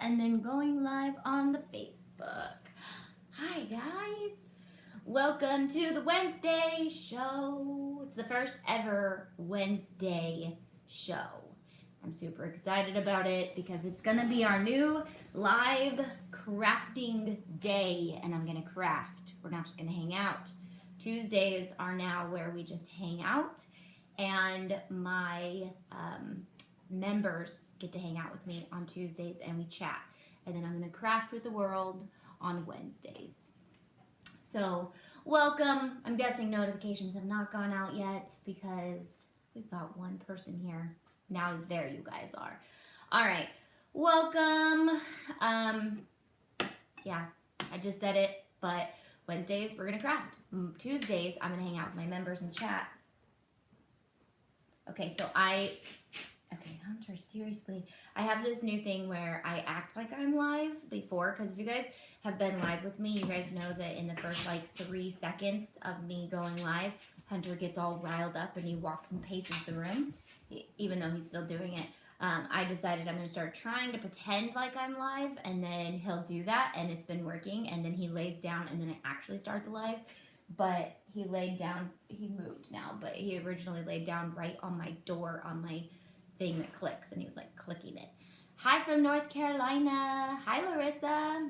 and then going live on the Facebook. Hi, guys. Welcome to the Wednesday show. It's the first ever Wednesday show. I'm super excited about it because it's going to be our new live crafting day, and I'm going to craft. We're not just going to hang out. Tuesdays are now where we just hang out, and my members get to hang out with me on Tuesdays and we chat. And then I'm going to craft with the world on Wednesdays. So, welcome. I'm guessing notifications have not gone out yet because we've got one person here. Now, there you guys are. All right. Welcome. Yeah, I just said it, but Wednesdays we're going to craft. Tuesdays I'm going to hang out with my members and chat. Okay, Okay, Hunter, seriously. I have this new thing where I act like I'm live before, because if you guys have been live with me, you guys know that in the first 3 seconds of me going live, Hunter gets all riled up and he walks and paces the room, even though he's still doing it. I decided I'm going to start trying to pretend like I'm live, and then he'll do that, and it's been working, and then he lays down, and then I actually start the live. But he laid down, he moved now, but he originally laid down right on my door, on my thing that clicks, and he was clicking it. Hi from North Carolina. Hi, Larissa.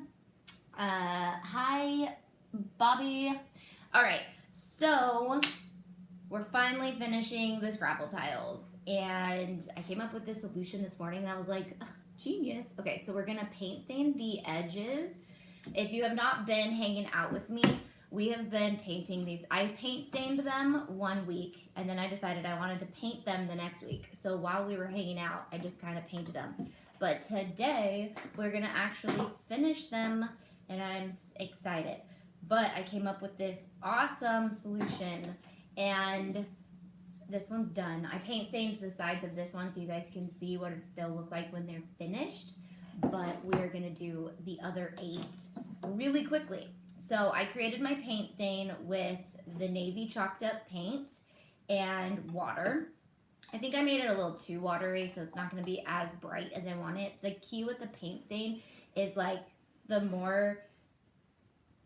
Hi, Bobby. All right, so we're finally finishing the Scrabble tiles, and I came up with this solution this morning that was genius. Okay, so we're gonna paint stain the edges. If you have not been hanging out with me, we have been painting these. I paint stained them 1 week, and then I decided I wanted to paint them the next week. So while we were hanging out, I just kind of painted them. But today, we're going to actually finish them, and I'm excited. But I came up with this awesome solution, and this one's done. I paint stained the sides of this one so you guys can see what they'll look like when they're finished. But we're going to do the other 8 really quickly. So I created my paint stain with the navy chalked up paint and water. I think I made it a little too watery, so it's not going to be as bright as I want it. The key with the paint stain is the more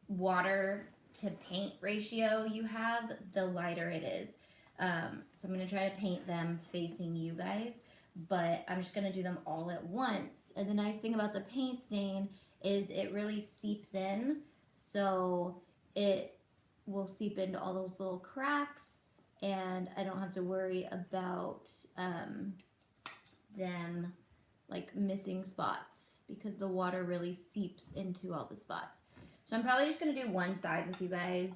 water to paint ratio you have, the lighter it is. So I'm going to try to paint them facing you guys, but I'm just going to do them all at once. And the nice thing about the paint stain is it really seeps in. So it will seep into all those little cracks, and I don't have to worry about them missing spots because the water really seeps into all the spots. So I'm probably just going to do one side with you guys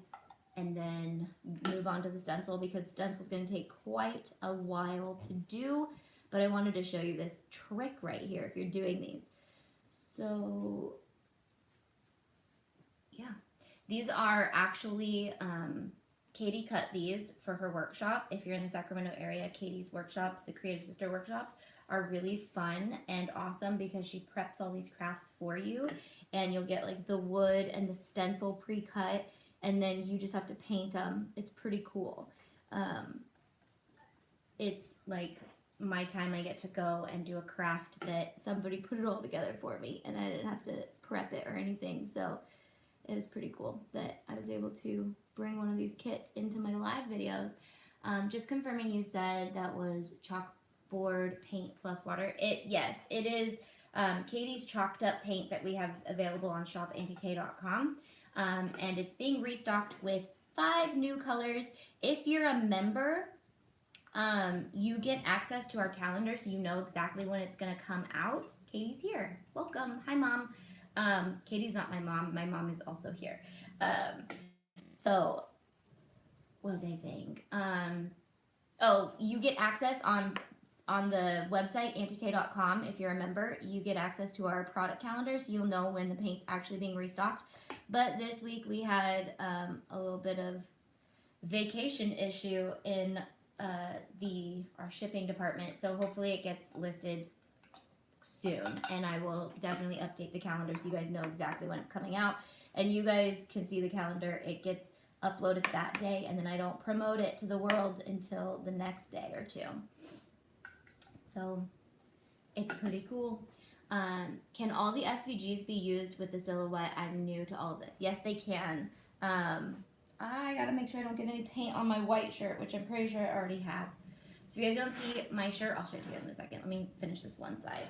and then move on to the stencil, because stencil is going to take quite a while to do, but I wanted to show you this trick right here if you're doing these. So yeah, these are actually, Katie cut these for her workshop. If you're in the Sacramento area, Katie's workshops, the Creative Sister workshops, are really fun and awesome because she preps all these crafts for you, and you'll get the wood and the stencil pre-cut, and then you just have to paint them. It's pretty cool. It's my time I get to go and do a craft that somebody put it all together for me, and I didn't have to prep it or anything, so it was pretty cool that I was able to bring one of these kits into my live videos. Just confirming, you said that was chalkboard paint plus water. Yes, it is Katie's chalked up paint that we have available on shopantite.com. And it's being restocked with 5 new colors. If you're a member, you get access to our calendar, so you know exactly when it's going to come out. Katie's here. Welcome. Hi, Mom. Katie's not my mom. My mom is also here. So what was I saying? You get access on the website, antite.com. If you're a member, you get access to our product calendar, so you'll know when the paint's actually being restocked. But this week we had a little bit of vacation issue in our shipping department, so hopefully it gets listed soon, and I will definitely update the calendar so you guys know exactly when it's coming out, and you guys can see the calendar. It gets uploaded that day, and then I don't promote it to the world until the next day or two. So it's pretty cool. Can all the SVGs be used with the silhouette? I'm new to all of this. Yes, they can. I gotta make sure I don't get any paint on my white shirt, which I'm pretty sure I already have. So if you guys don't see my shirt, I'll show it to you guys in a second. Let me finish this one side.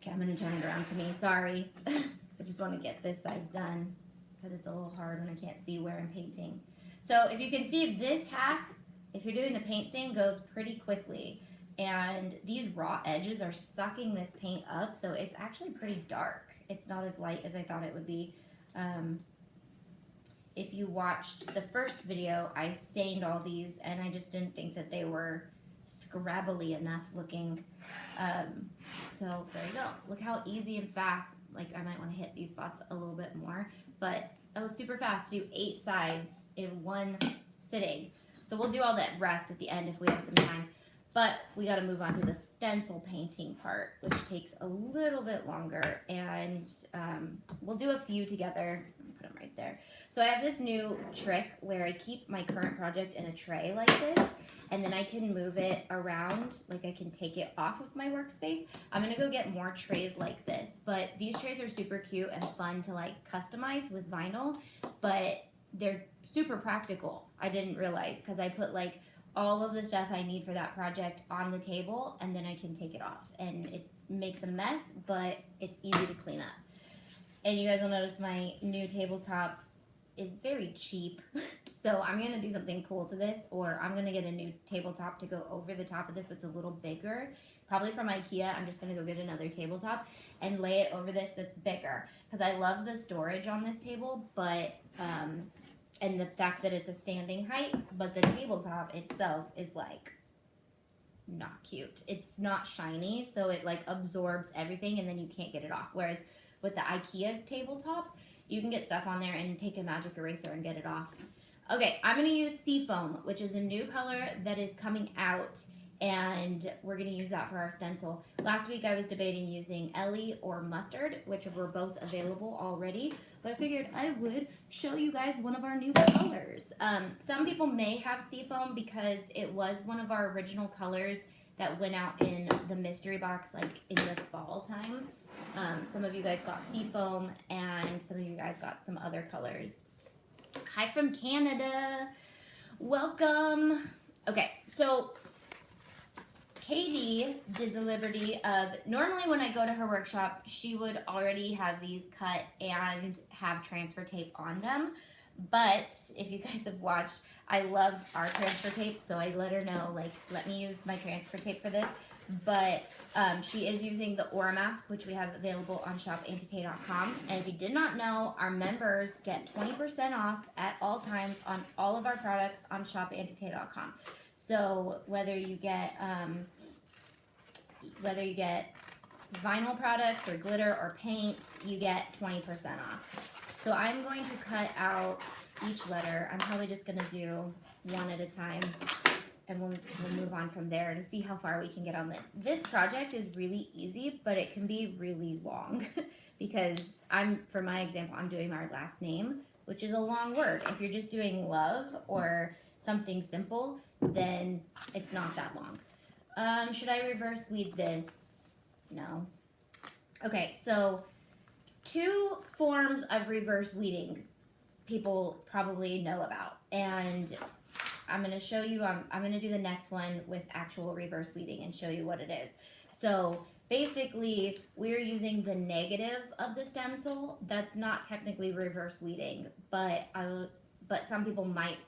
Okay, I'm gonna turn it around to me. Sorry. I just want to get this side done because it's a little hard when I can't see where I'm painting. So if you can see, this hack, if you're doing the paint stain, goes pretty quickly. And these raw edges are sucking this paint up, so it's actually pretty dark. It's not as light as I thought it would be. If you watched the first video, I stained all these, and I just didn't think that they were scrabbly enough looking. So there you go. Look how easy and fast. Like, I might want to hit these spots a little bit more, but that was super fast to do 8 sides in one sitting. So we'll do all that rest at the end if we have some time. But we got to move on to the stencil painting part, which takes a little bit longer, and we'll do a few together. Put them right there. So I have this new trick where I keep my current project in a tray like this, and then I can move it around, like I can take it off of my workspace. I'm gonna go get more trays like this, but these trays are super cute and fun to like customize with vinyl, but they're super practical. I didn't realize, because I put like all of the stuff I need for that project on the table, and then I can take it off, and it makes a mess, but it's easy to clean up. And you guys will notice my new tabletop is very cheap. So I'm gonna do something cool to this, or I'm gonna get a new tabletop to go over the top of this that's a little bigger. Probably from IKEA. I'm just gonna go get another tabletop and lay it over this that's bigger, because I love the storage on this table, but and the fact that it's a standing height, but the tabletop itself is like not cute. It's not shiny, so it like absorbs everything and then you can't get it off. Whereas with the IKEA tabletops, you can get stuff on there and take a magic eraser and get it off. Okay, I'm gonna use Seafoam, which is a new color that is coming out, and we're gonna use that for our stencil. Last week I was debating using Ellie or Mustard, which were both available already, but I figured I would show you guys one of our new colors. Some people may have Seafoam because it was one of our original colors that went out in the mystery box, like in the fall time. Some of you guys got Seafoam, and some of you guys got some other colors. Hi from Canada. Welcome. Okay, so Katie did the liberty of, normally when I go to her workshop, she would already have these cut and have transfer tape on them. But if you guys have watched, I love our transfer tape, so I let her know, like, let me use my transfer tape for this. But she is using the Aura Mask, which we have available on shopantite.com. And if you did not know, our members get 20% off at all times on all of our products on shopantite.com. So whether you get vinyl products or glitter or paint, you get 20% off. So I'm going to cut out each letter. I'm probably just going to do one at a time, and we'll move on from there to see how far we can get on this. This project is really easy, but it can be really long because for my example, I'm doing my last name, which is a long word. If you're just doing love or something simple, then it's not that long. Should I reverse weed this? No. Okay, so 2 forms of reverse weeding people probably know about, and I'm going to show you, I'm going to do the next one with actual reverse weeding and show you what it is. So basically, we're using the negative of the stencil. That's not technically reverse weeding, but some people might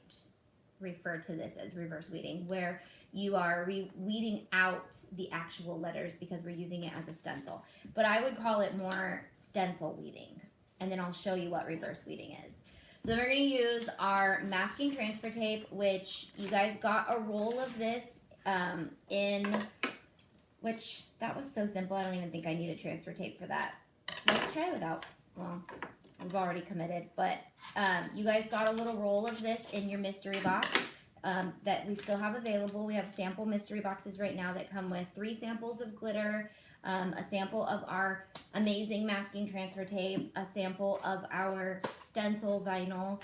refer to this as reverse weeding, where you are weeding out the actual letters because we're using it as a stencil. But I would call it more stencil weeding, and then I'll show you what reverse weeding is. So then we're going to use our masking transfer tape, which you guys got a roll of this which that was so simple. I don't even think I needed transfer tape for that. Let's try without. Well, we've already committed, but you guys got a little roll of this in your mystery box that we still have available. We have sample mystery boxes right now that come with 3 samples of glitter, a sample of our amazing masking transfer tape, a sample of our stencil vinyl,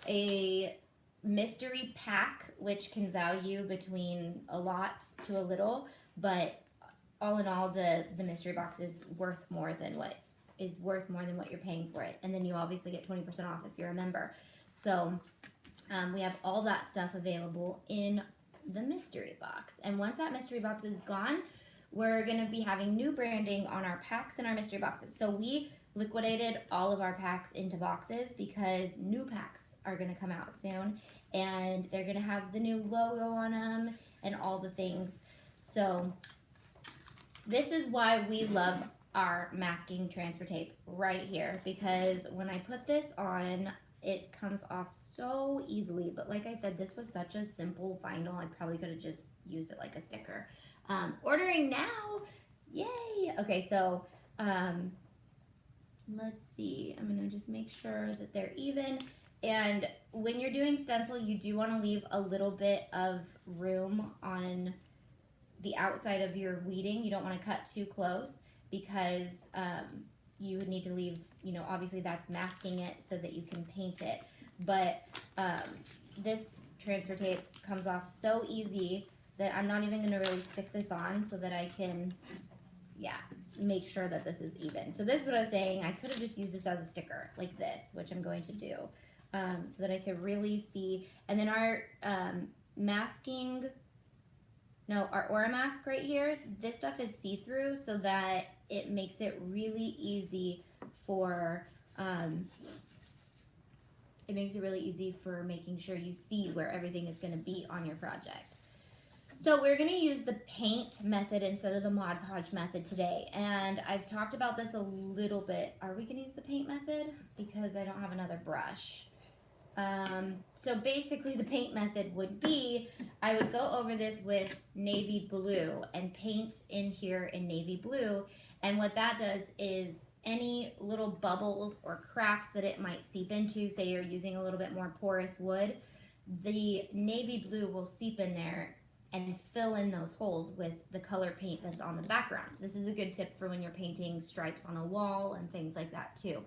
a mystery pack, which can value between a lot to a little, but all in all, the mystery box is worth more than what you're paying for it. And then you obviously get 20% off if you're a member. So we have all that stuff available in the mystery box. And once that mystery box is gone, we're going to be having new branding on our packs and our mystery boxes. So we liquidated all of our packs into boxes because new packs are going to come out soon, and they're going to have the new logo on them and all the things. So this is why we love our masking transfer tape right here, because when I put this on, it comes off so easily. But like I said, this was such a simple vinyl, I probably could have just used it like a sticker. Ordering now, yay! Okay, so let's see, I'm gonna just make sure that they're even. And when you're doing stencil, you do want to leave a little bit of room on the outside of your weeding. You don't want to cut too close, because you would need to leave, you know, obviously that's masking it so that you can paint it. But this transfer tape comes off so easy that I'm not even going to really stick this on, so that I can, yeah, make sure that this is even. So this is what I was saying. I could have just used this as a sticker like this, which I'm going to do, so that I could really see. And then our our aura mask right here, this stuff is see-through, so that it makes it really easy for making sure you see where everything is going to be on your project. So we're going to use the paint method instead of the Mod Podge method today. And I've talked about this a little bit. Are we going to use the paint method? Because I don't have another brush. So basically the paint method would be, I would go over this with navy blue and paint in here in navy blue. And what that does is any little bubbles or cracks that it might seep into, say you're using a little bit more porous wood, the navy blue will seep in there and fill in those holes with the color paint that's on the background. This is a good tip for when you're painting stripes on a wall and things like that too.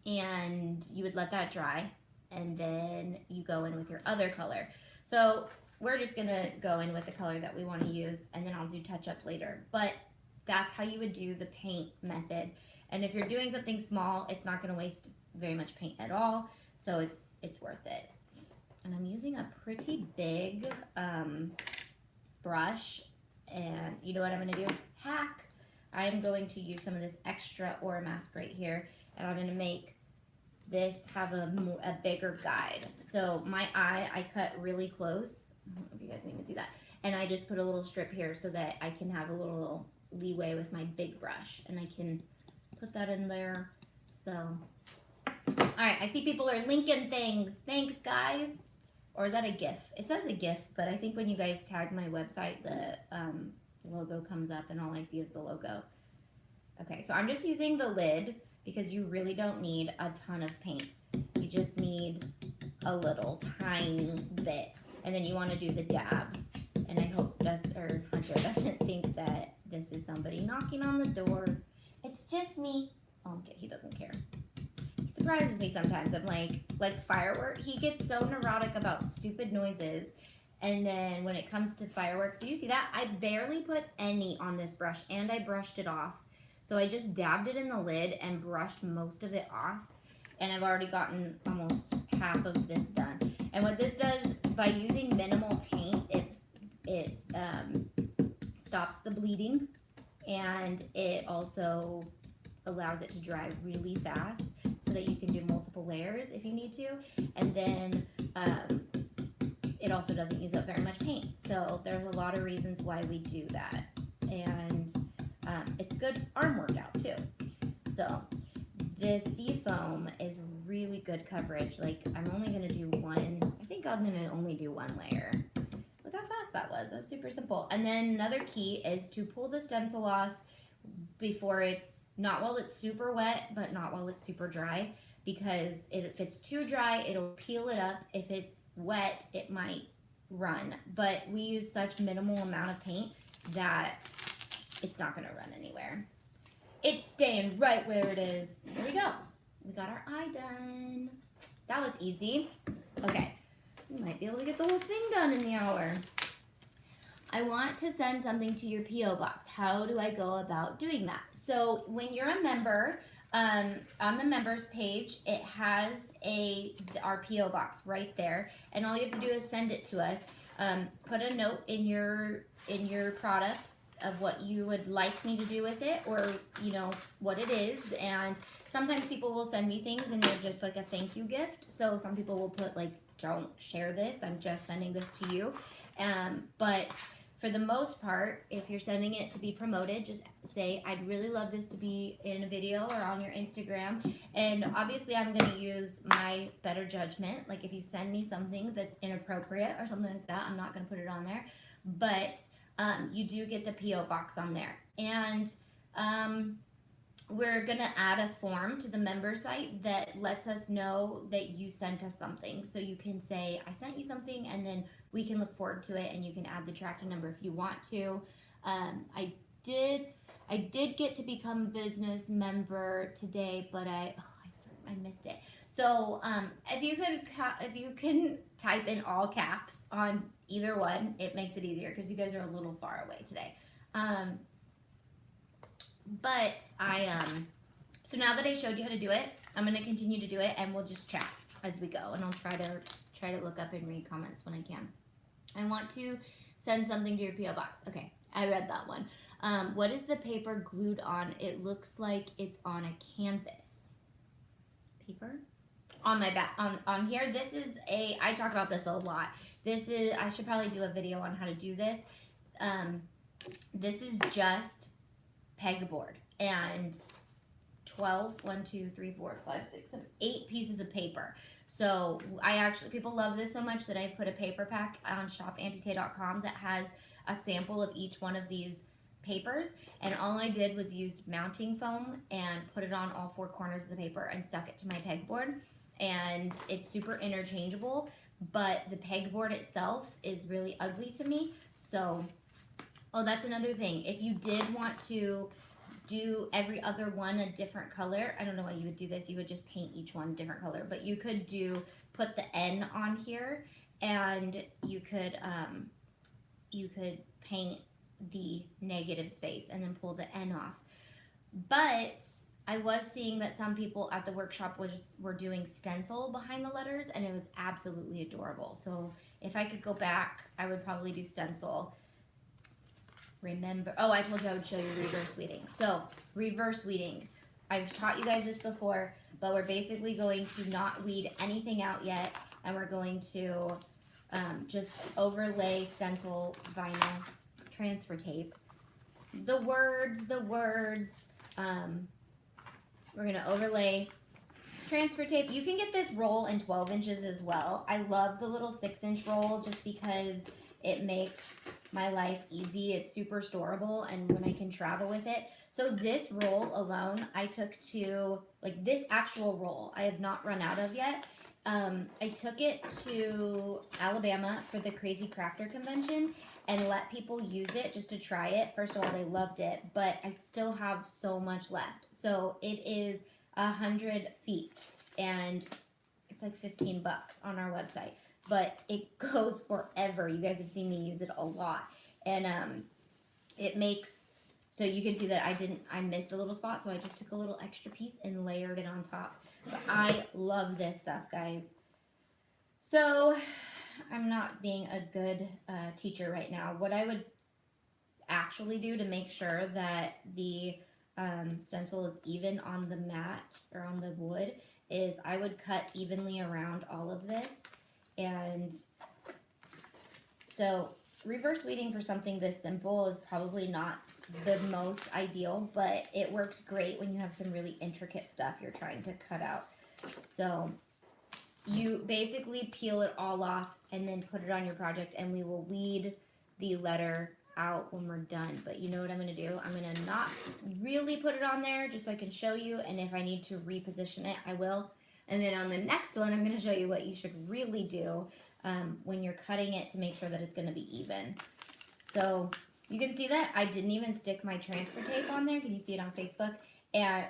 And you would let that dry, and then you go in with your other color. So we're just gonna go in with the color that we wanna use, and then I'll do touch up later. But that's how you would do the paint method. And if you're doing something small, it's not gonna waste very much paint at all, so it's worth it. And I'm using a pretty big brush, and you know what I'm gonna do? Hack! I'm going to use some of this extra aura mask right here, and I'm gonna make this have a bigger guide. So my eye, I cut really close. I don't know if you guys can even see that. And I just put a little strip here so that I can have a little leeway with my big brush, and I can put that in there. So, all right, I see people are linking things. Thanks, guys. Or is that a GIF? It says a GIF, but I think when you guys tag my website, the logo comes up and all I see is the logo. Okay, so I'm just using the lid because you really don't need a ton of paint. You just need a little tiny bit. And then you want to do the dab. And I hope Hunter doesn't think that this is somebody knocking on the door. It's just me. Oh, okay, he doesn't care. He surprises me sometimes. I'm like firework. He gets so neurotic about stupid noises. And then when it comes to fireworks, so you see that? I barely put any on this brush, and I brushed it off. So I just dabbed it in the lid and brushed most of it off. And I've already gotten almost half of this done. And what this does, by using minimal paint, it stops the bleeding, and it also allows it to dry really fast so that you can do multiple layers if you need to. And then it also doesn't use up very much paint. So there's a lot of reasons why we do that. And it's a good arm workout too. So the seafoam is really good coverage. Like, I'm only gonna do one. I think I'm gonna only do one layer. Look how fast that was. That was super simple. And then another key is to pull the stencil off before not while it's super wet, but not while it's super dry, because if it's too dry, it'll peel it up. If it's wet, it might run. But we use such minimal amount of paint that it's not gonna run anywhere. It's staying right where it is. There we go. We got our eye done. That was easy. Okay, we might be able to get the whole thing done in the hour. I want to send something to your P.O. box. How do I go about doing that? So when you're a member, on the members page, it has our P.O. box right there, and all you have to do is send it to us. Put a note in your product of what you would like me to do with it, or you know what it is. And sometimes people will send me things and they're just like a thank you gift. So some people will put like, don't share this, I'm just sending this to you. But for the most part, if you're sending it to be promoted, just say, I'd really love this to be in a video or on your Instagram. And obviously I'm going to use my better judgment. Like if you send me something that's inappropriate or something like that, I'm not going to put it on there. But you do get the P.O. box on there. And we're going to add a form to the member site that lets us know that you sent us something. So you can say, I sent you something, and then we can look forward to it, and you can add the tracking number if you want to. I did get to become a business member today, but I missed it. So if you can type in all caps on either one, it makes it easier because you guys are a little far away today. But so now that I showed you how to do it, I'm going to continue to do it, and we'll just chat as we go, and I'll try to look up and read comments when I can. I want to send something to your P.O. box. Okay, I read that one. What is the paper glued on? It looks like it's on a canvas. Paper? On my back, on here, this is I talk about this a lot. I should probably do a video on how to do this. This is just pegboard and 8 pieces of paper. So people love this so much that I put a paper pack on shopantite.com that has a sample of each one of these papers, and all I did was use mounting foam and put it on all 4 corners of the paper and stuck it to my pegboard. And it's super interchangeable, but the pegboard itself is really ugly to me. So, oh, that's another thing. If you did want to do every other one a different color, I don't know why you would do this. You would just paint each one a different color, but you could put the N on here, and you could paint the negative space and then pull the N off. But I was seeing that some people at the workshop were doing stencil behind the letters, and it was absolutely adorable. So if I could go back, I would probably do stencil. I told you I would show you reverse weeding. So reverse weeding, I've taught you guys this before, but we're basically going to not weed anything out yet, and we're going to just overlay stencil vinyl transfer tape. The words, we're going to overlay transfer tape. You can get this roll in 12 inches as well. I love the little 6-inch roll just because it makes my life easy. It's super storable, and when I can travel with it. So this roll alone, I took to, like this actual roll, I have not run out of yet. I took it to Alabama for the Crazy Crafter Convention and let people use it just to try it. First of all, they loved it, but I still have so much left. So it is 100 feet, and it's like $15 on our website. But it goes forever. You guys have seen me use it a lot. And it makes, so you can see that I missed a little spot, so I just took a little extra piece and layered it on top. But I love this stuff, guys. So I'm not being a good teacher right now. What I would actually do to make sure that the stencil is even on the mat or on the wood is I would cut evenly around all of this. And so reverse weeding for something this simple is probably not the most ideal, but it works great when you have some really intricate stuff you're trying to cut out. So you basically peel it all off and then put it on your project, and we will weed the letter out when we're done. But you know what I'm going to do? I'm going to not really put it on there just so I can show you, and if I need to reposition it, I will. And then on the next one, I'm going to show you what you should really do when you're cutting it to make sure that it's going to be even. So you can see that I didn't even stick my transfer tape on there. Can you see it on Facebook?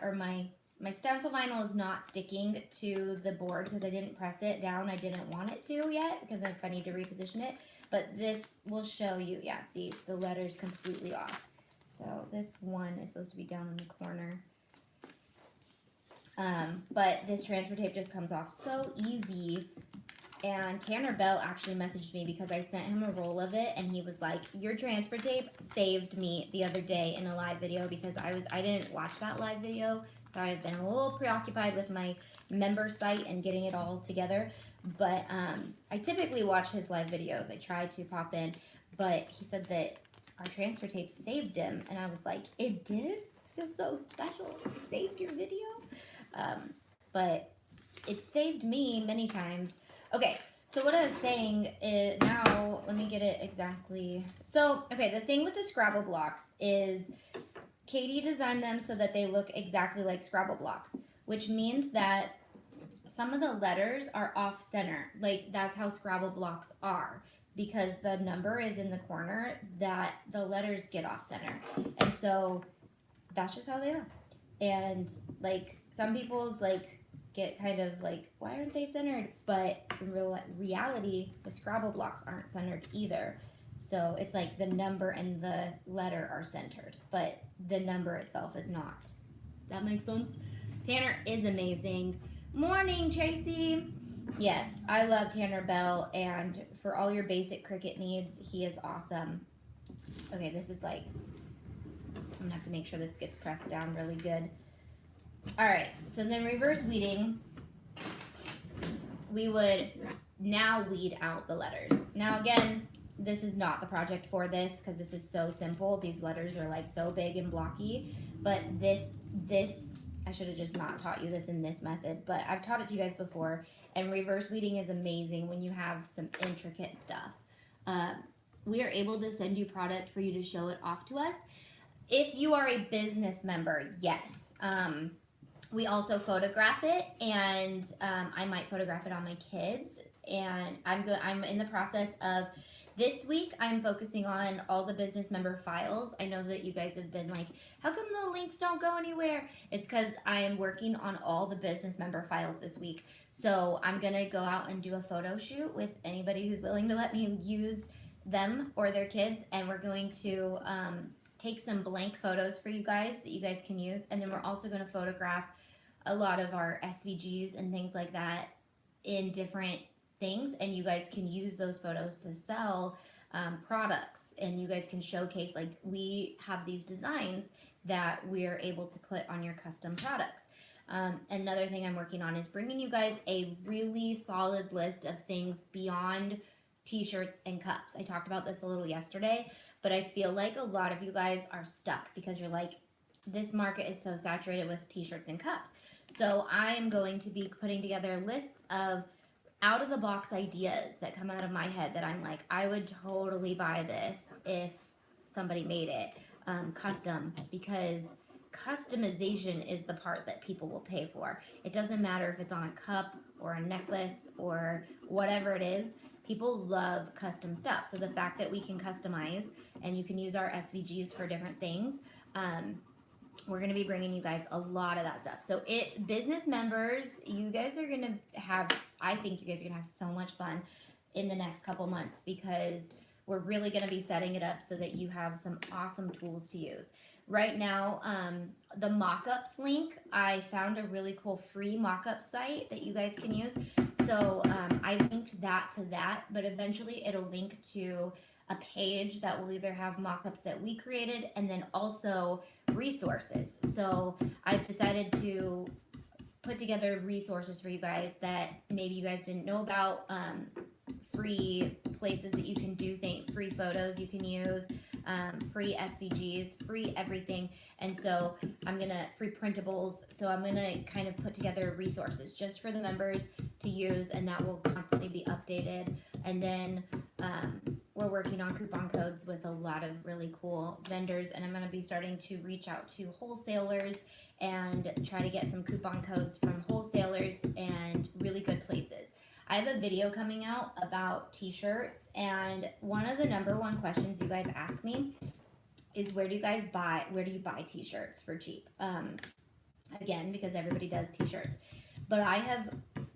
Or my stencil vinyl is not sticking to the board because I didn't press it down. I didn't want it to yet because if I need to reposition it. but this will show you, yeah, see, the letter's completely off. So this one is supposed to be down in the corner. But this transfer tape just comes off so easy. And Tanner Bell actually messaged me because I sent him a roll of it, and he was like, your transfer tape saved me the other day in a live video, because I didn't watch that live video, so I've been a little preoccupied with my member site and getting it all together. But I typically watch his live videos. I try to pop in, but he said that our transfer tape saved him, and I was like, it did? I feel so special. It saved your video? But it saved me many times. Okay, so what I was saying is, now let me get it exactly. So, okay, the thing with the Scrabble blocks is Katie designed them so that they look exactly like Scrabble blocks, which means that some of the letters are off center. Like, that's how Scrabble blocks are, because the number is in the corner, that the letters get off center. And so that's just how they are. And like, some people's like get kind of like, why aren't they centered? But in reality, the Scrabble blocks aren't centered either. So it's like the number and the letter are centered, but the number itself is not. That makes sense? Tanner is amazing. Morning, Tracy. Yes, I love Tanner Bell, and for all your basic Cricut needs, he is awesome. Okay, this is like, I'm gonna have to make sure this gets pressed down really good. All right, so then reverse weeding, we would now weed out the letters. Now again, this is not the project for this, because this is so simple. These letters are like so big and blocky, but this I should have just not taught you this in this method, but I've taught it to you guys before, and reverse weeding is amazing when you have some intricate stuff. We are able to send you product for you to show it off to us. If you are a business member, yes. We also photograph it, and I might photograph it on my kids, and I'm in the process of, this week I'm focusing on all the business member files. I know that you guys have been like, how come the links don't go anywhere? It's because I am working on all the business member files this week. So I'm gonna go out and do a photo shoot with anybody who's willing to let me use them or their kids, and we're going to take some blank photos for you guys that you guys can use, and then we're also going to photograph a lot of our SVGs and things like that in different things, and you guys can use those photos to sell products, and you guys can showcase, like, we have these designs that we're able to put on your custom products. Another thing I'm working on is bringing you guys a really solid list of things beyond t-shirts and cups. I talked about this a little yesterday, but I feel like a lot of you guys are stuck because you're like, this market is so saturated with t-shirts and cups. So I am going to be putting together lists of out-of-the-box ideas that come out of my head that I'm like, I would totally buy this if somebody made it custom, because customization is the part that people will pay for. It doesn't matter if it's on a cup or a necklace or whatever it is. People love custom stuff. So the fact that we can customize and you can use our SVGs for different things, we're going to be bringing you guys a lot of that stuff. So business members, you guys are going to have, I think you guys are going to have so much fun in the next couple months, because we're really going to be setting it up so that you have some awesome tools to use. Right now, the mockups link, I found a really cool free mockup site that you guys can use. So I linked that to that, but eventually it'll link to a page that will either have mockups that we created and then also resources. So I've decided to put together resources for you guys that maybe you guys didn't know about, free places that you can do things, free photos you can use, free SVGs, free everything. And so free printables. So I'm gonna kind of put together resources just for the members to use, and that will constantly be updated. And then we're working on coupon codes with a lot of really cool vendors, and I'm going to be starting to reach out to wholesalers and try to get some coupon codes from wholesalers and really good places. I have a video coming out about t-shirts, and one of the number one questions you guys ask me is, where do you buy t-shirts for cheap? Again, because everybody does t-shirts, but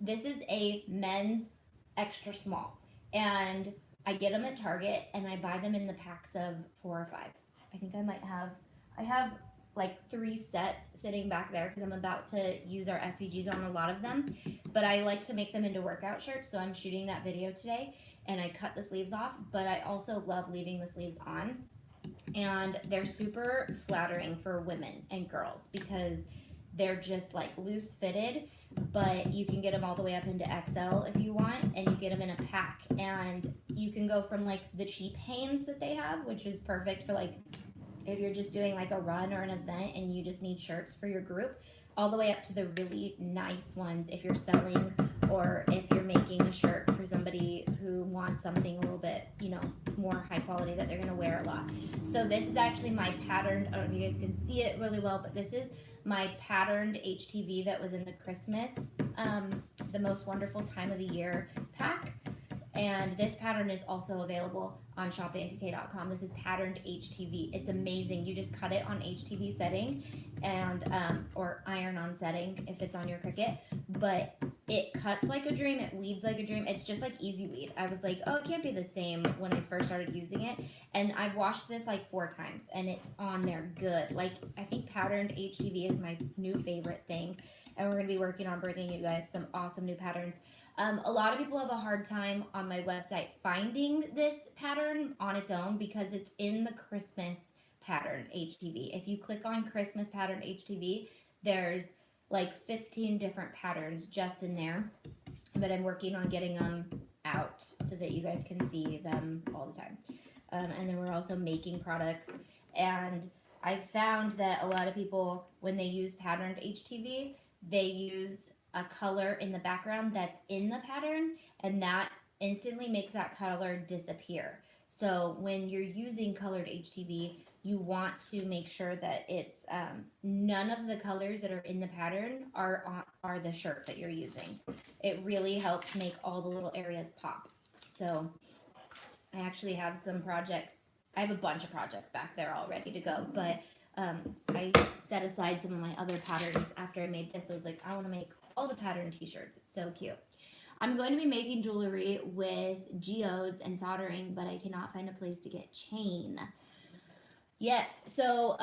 this is a men's extra small, and I get them at Target and I buy them in the packs of 4 or 5. I think I have like 3 sets sitting back there because I'm about to use our SVGs on a lot of them. But I like to make them into workout shirts, so I'm shooting that video today and I cut the sleeves off, but I also love leaving the sleeves on. And they're super flattering for women and girls because they're just like loose fitted, but you can get them all the way up into XL if you want, and you get them in a pack. And you can go from like the cheap Hanes that they have, which is perfect for like if you're just doing like a run or an event and you just need shirts for your group, all the way up to the really nice ones if you're selling or if you're making a shirt for somebody who wants something a little bit, you know, more high quality that they're going to wear a lot. So this is actually my patterned, I don't know if you guys can see it really well, but this is my patterned HTV that was in the Christmas, the most wonderful time of the year pack. And this pattern is also available on shopantite.com. This is patterned HTV. It's amazing. You just cut it on HTV setting and or iron-on setting if it's on your Cricut. But it cuts like a dream. It weeds like a dream. It's just like easy weed. I was like, oh, it can't be the same when I first started using it. And I've washed this like 4 times and it's on there good. Like, I think patterned HTV is my new favorite thing. And we're going to be working on bringing you guys some awesome new patterns. A lot of people have a hard time on my website finding this pattern on its own because it's in the Christmas pattern HTV. If you click on Christmas pattern HTV, there's like 15 different patterns just in there. But I'm working on getting them out so that you guys can see them all the time. And then we're also making products. And I found that a lot of people, when they use patterned HTV, they use a color in the background that's in the pattern, and that instantly makes that color disappear. So when you're using colored HTV, you want to make sure that it's none of the colors that are in the pattern are the shirt that you're using. It really helps make all the little areas pop. So I actually have some projects. I have a bunch of projects back there all ready to go, but I set aside some of my other patterns after I made this. I was like, I want to make all the pattern t-shirts. It's so cute. I'm going to be making jewelry with geodes and soldering, but I cannot find a place to get chain. Yes, so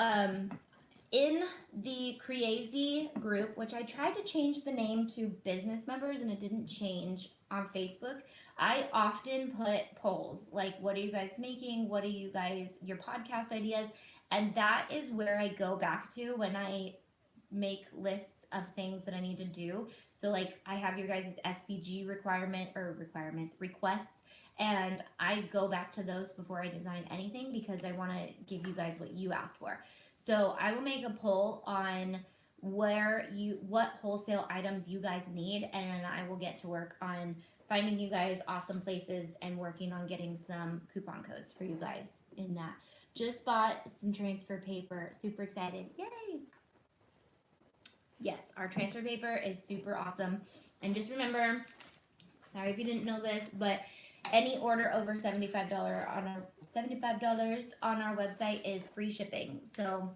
in the Crazy group, which I tried to change the name to business members and it didn't change on Facebook, I often put polls like, what are you guys making? What are you guys, your podcast ideas? And that is where I go back to when I make lists of things that I need to do. So like I have your guys' SVG requests, and I go back to those before I design anything because I want to give you guys what you asked for. So I will make a poll on what wholesale items you guys need, and I will get to work on finding you guys awesome places and working on getting some coupon codes for you guys in that. Just bought some transfer paper. Super excited. Yay! Yes, our transfer paper is super awesome. And just remember, sorry if you didn't know this, but any order over $75 on our website is free shipping. So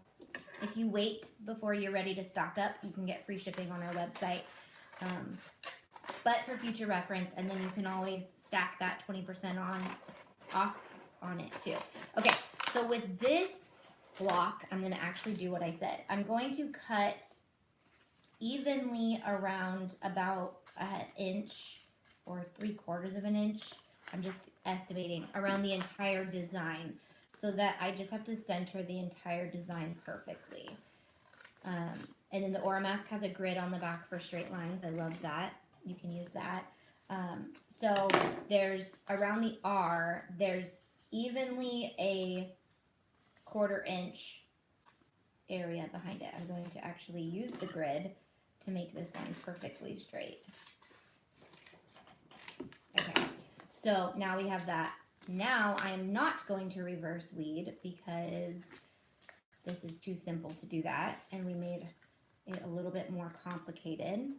if you wait before you're ready to stock up, you can get free shipping on our website. But for future reference, and then you can always stack that 20% off on it too. Okay, so with this block, I'm going to actually do what I said. I'm going to cut evenly around about an inch or 3/4 of an inch. I'm just estimating around the entire design so that I just have to center the entire design perfectly. And then the Aura Mask has a grid on the back for straight lines. I love that. You can use that. So there's around the R, there's evenly a 1/4 inch area behind it. I'm going to actually use the grid to make this line perfectly straight. Okay, so now we have that. Now I am not going to reverse weed because this is too simple to do that, and we made it a little bit more complicated.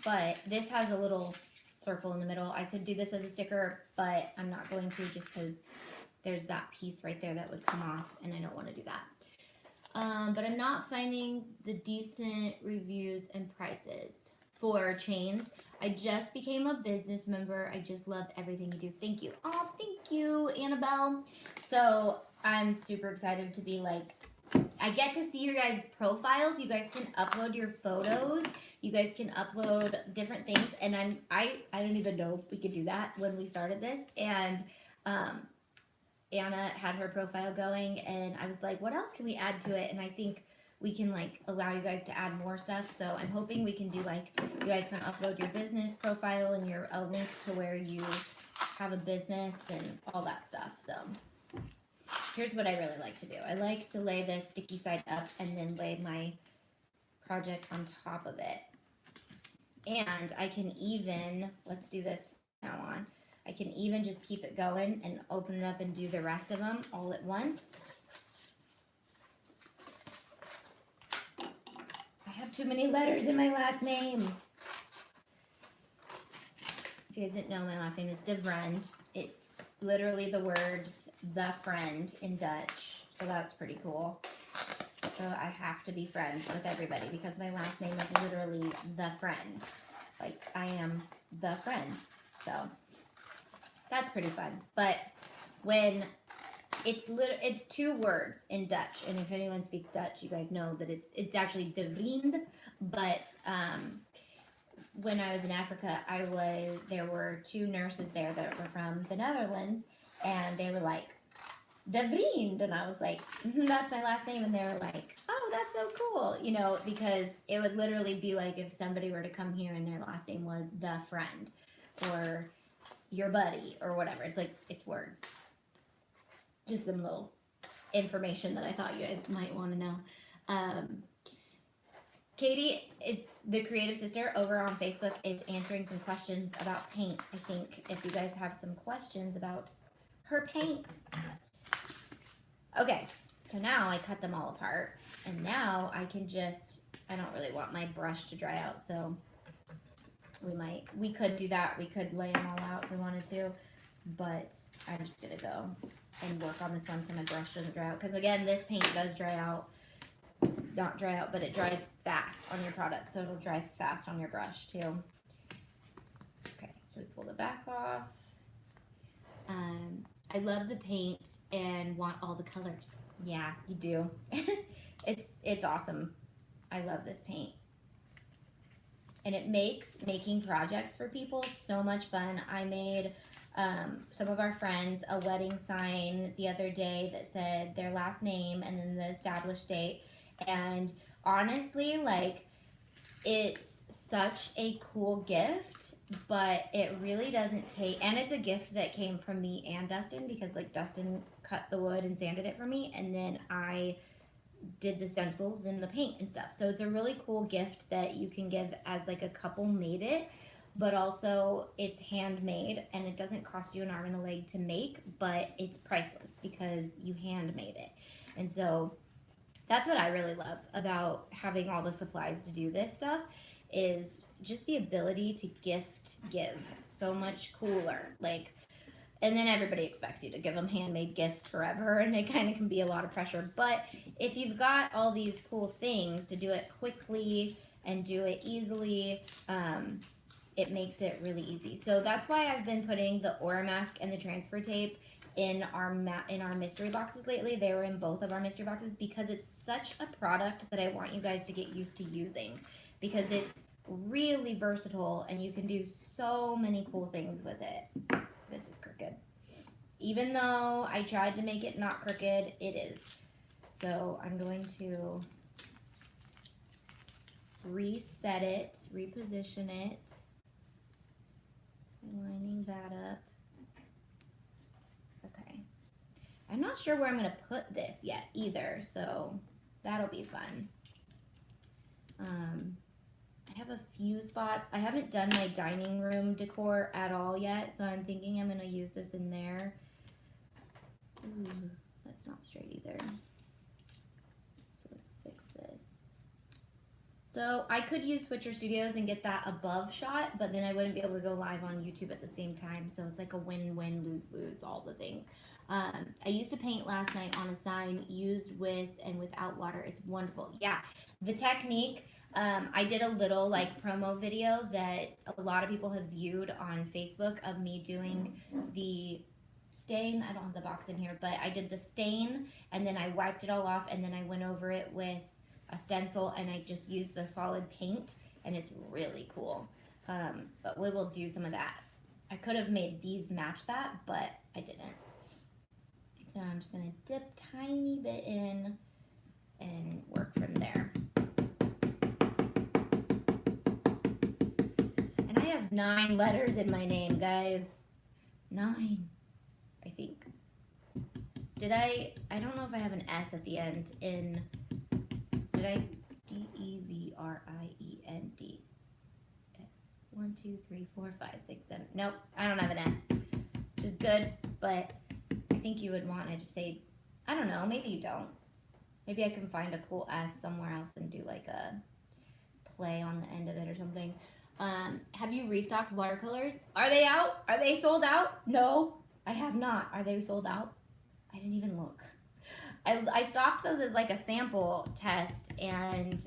But this has a little circle in the middle. I could do this as a sticker, but I'm not going to just because there's that piece right there that would come off, and I don't want to do that. But I'm not finding the decent reviews and prices for chains. I just became a business member. I just love everything you do. Thank you. Oh, thank you, Annabelle. So I'm super excited to be like, I get to see your guys' profiles. You guys can upload your photos. You guys can upload different things. And I don't even know if we could do that when we started this. And Anna had her profile going, and I was like, what else can we add to it? And I think we can like allow you guys to add more stuff. So I'm hoping we can do like, you guys can upload your business profile and a link to where you have a business and all that stuff. So here's what I really like to do. I like to lay this sticky side up and then lay my project on top of it. And I can even, let's do this from now on. I can even just keep it going and open it up and do the rest of them all at once. I have too many letters in my last name. If you guys didn't know, my last name is De Vriend. It's literally the words the friend in Dutch. So that's pretty cool. So I have to be friends with everybody because my last name is literally the friend. Like I am the friend. So that's pretty fun. But when it's two words in Dutch, and if anyone speaks Dutch, you guys know that it's actually de vriend. But when I was in Africa, there were two nurses there that were from the Netherlands, and they were like, de vriend, and I was like, that's my last name, and they were like, oh, that's so cool, you know, because it would literally be like if somebody were to come here and their last name was the friend, or your buddy, or whatever. It's like, it's words. Just some little information that I thought you guys might want to know. Katie, it's the creative sister over on Facebook, is answering some questions about paint. I think if you guys have some questions about her paint. Okay, so now I cut them all apart, and now I can just, I don't really want my brush to dry out, so we could do that. We could lay them all out if we wanted to, but I'm just gonna go and work on this one so my brush doesn't dry out, because again, this paint does dry out, not dry out, but it dries fast on your product, so it'll dry fast on your brush too. Okay, so we pull the back off. I love the paint and want all the colors. Yeah, you do. It's awesome. I love this paint. And it makes making projects for people so much fun. I made some of our friends a wedding sign the other day that said their last name and then the established date. And honestly, like, it's such a cool gift, but it really doesn't take, and it's a gift that came from me and Dustin, because like Dustin cut the wood and sanded it for me, and then I did the stencils and the paint and stuff. So it's a really cool gift that you can give as like a couple made it, but also it's handmade, and it doesn't cost you an arm and a leg to make, but it's priceless because you handmade it. And so that's what I really love about having all the supplies to do this stuff, is just the ability to give so much cooler. Like, and then everybody expects you to give them handmade gifts forever, and it kind of can be a lot of pressure. But if you've got all these cool things to do it quickly and do it easily, it makes it really easy. So that's why I've been putting the aura mask and the transfer tape in our mystery boxes lately. They were in both of our mystery boxes because it's such a product that I want you guys to get used to using, because it's really versatile and you can do so many cool things with it. This is crooked. Even though I tried to make it not crooked, it is. So I'm going to reset it, reposition it, lining that up. Okay. I'm not sure where I'm going to put this yet either, so that'll be fun. I have a few spots. I haven't done my dining room decor at all yet, so I'm thinking I'm going to use this in there. Ooh, that's not straight either. So let's fix this. So I could use Switcher Studios and get that above shot, but then I wouldn't be able to go live on YouTube at the same time, so it's like a win-win, lose-lose, all the things. I used to paint last night on a sign used with and without water. It's wonderful. Yeah, the technique I did a little like promo video that a lot of people have viewed on Facebook of me doing the stain. I don't have the box in here, but I did the stain and then I wiped it all off and then I went over it with a stencil and I just used the solid paint and it's really cool. But we will do some of that. I could have made these match that, but I didn't. So I'm just gonna dip tiny bit in and work from there. And I have 9 letters in my name, guys. 9, I think. Did I don't know if I have an S at the end in, did I, Devriend. S, 1, 2, 3, 4, 5, 6, 7, nope, I don't have an S, which is good, but I think you would want to just say, I don't know, maybe you don't. Maybe I can find a cool S somewhere else and do like a play on the end of it or something. Have you restocked watercolors? Are they out? Are they sold out? No, I have not. Are they sold out? I didn't even look. I stocked those as like a sample test and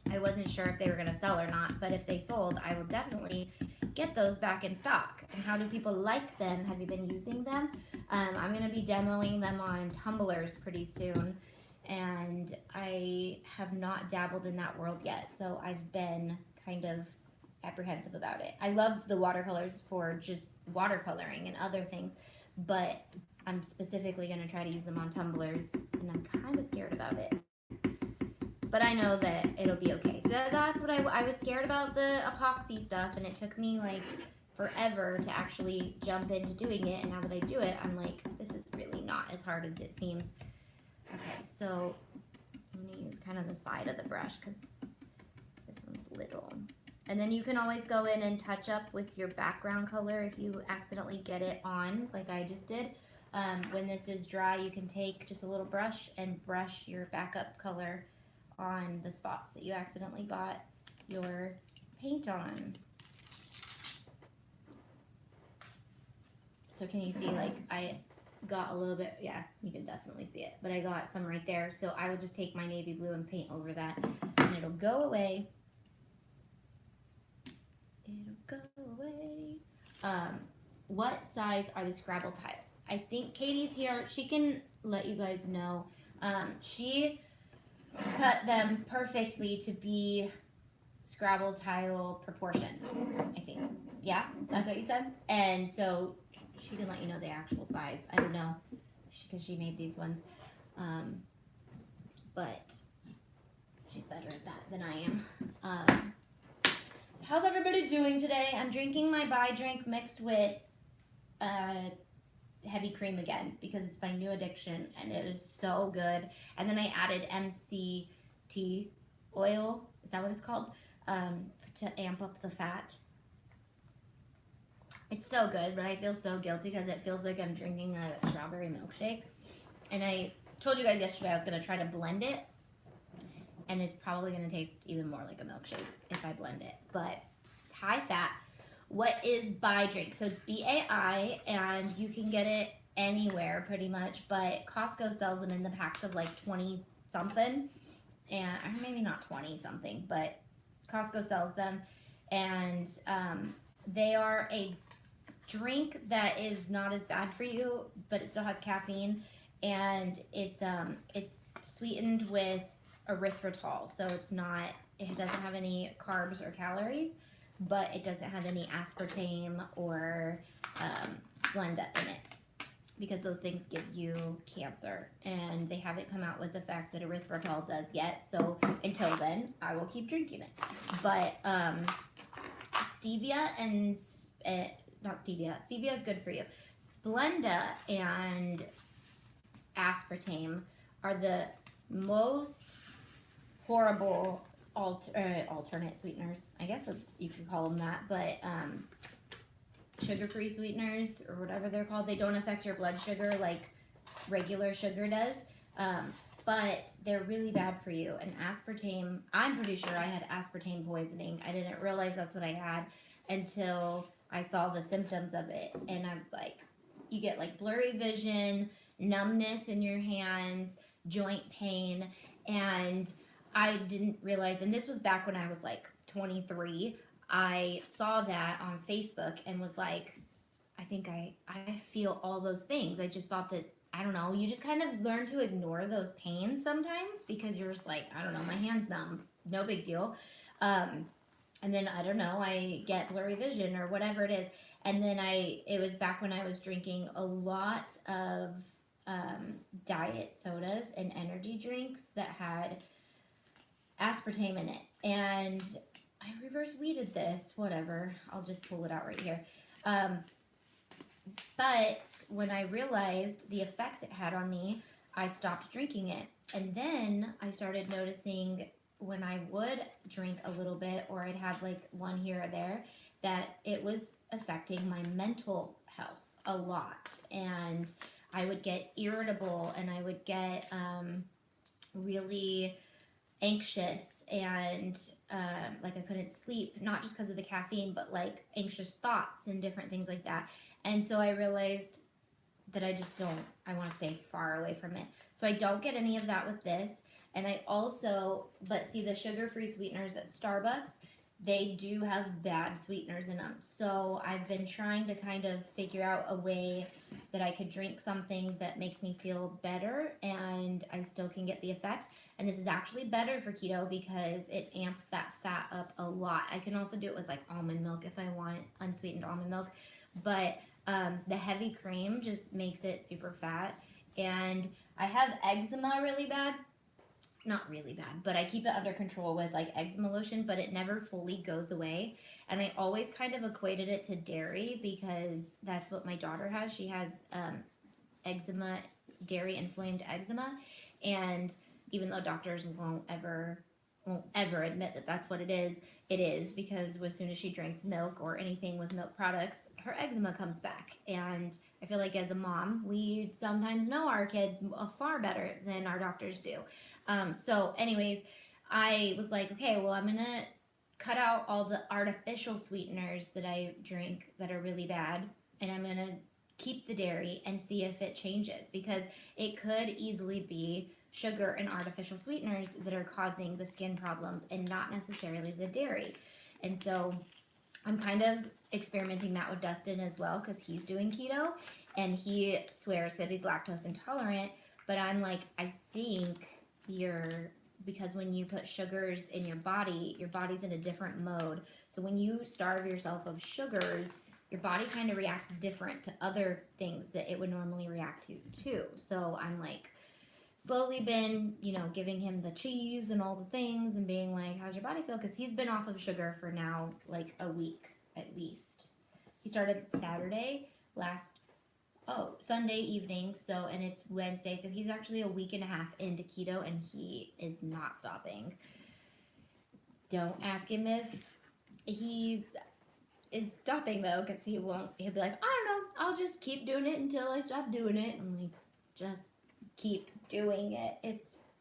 I wasn't sure if they were gonna sell or not, but if they sold, I will definitely get those back in stock. And how do people like them? Have you been using them? I'm gonna be demoing them on tumblers pretty soon, and I have not dabbled in that world yet, so I've been kind of apprehensive about it. I love the watercolors for just watercoloring and other things, but I'm specifically gonna try to use them on tumblers, and I'm kind of scared about it. But I know that it'll be okay. So that's what I was scared about, the epoxy stuff, and it took me like forever to actually jump into doing it, and now that I do it, I'm like, this is really not as hard as it seems. Okay, so I'm gonna use kind of the side of the brush because this one's little. And then you can always go in and touch up with your background color if you accidentally get it on, like I just did. When this is dry, you can take just a little brush and brush your backup color on the spots that you accidentally got your paint on. So can you see, like, I got a little bit, yeah, you can definitely see it, but I got some right there. So I will just take my navy blue and paint over that, and it'll go away. It'll go away. What size are the Scrabble tiles? I think Katie's here. She can let you guys know. She cut them perfectly to be Scrabble tile proportions, I think. Yeah, that's what you said? And so she can let you know the actual size. I don't know, because she made these ones. But she's better at that than I am. How's everybody doing today? I'm drinking my Bai drink mixed with heavy cream again because it's my new addiction and it is so good. And then I added MCT oil, is that what it's called? To amp up the fat. It's so good, but I feel so guilty because it feels like I'm drinking a strawberry milkshake. And I told you guys yesterday I was going to try to blend it, and it's probably going to taste even more like a milkshake if I blend it. But it's high fat. What is Bai drink? So it's BAI, and you can get it anywhere pretty much, but Costco sells them in the packs of like 20 something, and or maybe not 20 something, but Costco sells them, and they are a drink that is not as bad for you, but it still has caffeine, and it's sweetened with erythritol, so it doesn't have any carbs or calories, but it doesn't have any aspartame or Splenda in it, because those things give you cancer, and they haven't come out with the fact that erythritol does yet, so until then, I will keep drinking it. But stevia and, not stevia, stevia is good for you. Splenda and aspartame are the most horrible alternate sweeteners. I guess you could call them that, but sugar-free sweeteners or whatever they're called, they don't affect your blood sugar like regular sugar does, but they're really bad for you. And aspartame, I'm pretty sure I had aspartame poisoning. I didn't realize that's what I had until I saw the symptoms of it, and I was like, you get like blurry vision, numbness in your hands, joint pain, and I didn't realize, and this was back when I was like 23. I saw that on Facebook and was like, I think I feel all those things. I just thought that, I don't know, you just kind of learn to ignore those pains sometimes because you're just like, I don't know, my hand's numb, no big deal. And then I don't know, I get blurry vision or whatever it is. And then it was back when I was drinking a lot of diet sodas and energy drinks that had aspartame in it. And I reverse weeded this, whatever. I'll just pull it out right here. But when I realized the effects it had on me, I stopped drinking it. And then I started noticing when I would drink a little bit, or I'd have like one here or there, that it was affecting my mental health a lot. And I would get irritable and I would get really anxious and like I couldn't sleep, not just because of the caffeine, but like anxious thoughts and different things like that. And so I realized that I want to stay far away from it. So I don't get any of that with this. And I also, but see, the sugar-free sweeteners at Starbucks, they do have bad sweeteners in them. So I've been trying to kind of figure out a way that I could drink something that makes me feel better and I still can get the effect. And this is actually better for keto because it amps that fat up a lot. I can also do it with like almond milk if I want unsweetened almond milk. But the heavy cream just makes it super fat. And I have eczema really bad. Not really bad, but I keep it under control with like eczema lotion, but it never fully goes away. And I always kind of equated it to dairy because that's what my daughter has. She has eczema, dairy inflamed eczema. And even though doctors won't ever admit that that's what it is because as soon as she drinks milk or anything with milk products, her eczema comes back. And I feel like as a mom, we sometimes know our kids far better than our doctors do. So anyways, I was like, okay, well, I'm gonna cut out all the artificial sweeteners that I drink that are really bad, and I'm gonna keep the dairy and see if it changes, because it could easily be sugar and artificial sweeteners that are causing the skin problems and not necessarily the dairy. And so I'm kind of experimenting that with Dustin as well because he's doing keto and he swears that he's lactose intolerant, but I'm like, I think because when you put sugars in your body's in a different mode. So when you starve yourself of sugars, your body kind of reacts different to other things that it would normally react to too. So I'm like slowly been, giving him the cheese and all the things and being like, how's your body feel? Because he's been off of sugar for now like a week at least. He started Sunday evening, and it's Wednesday, so he's actually a week and a half into keto and he is not stopping. Don't ask him if he is stopping though, because he'll be like, I don't know, I'll just keep doing it until I stop doing it. I'm like, just keep doing it.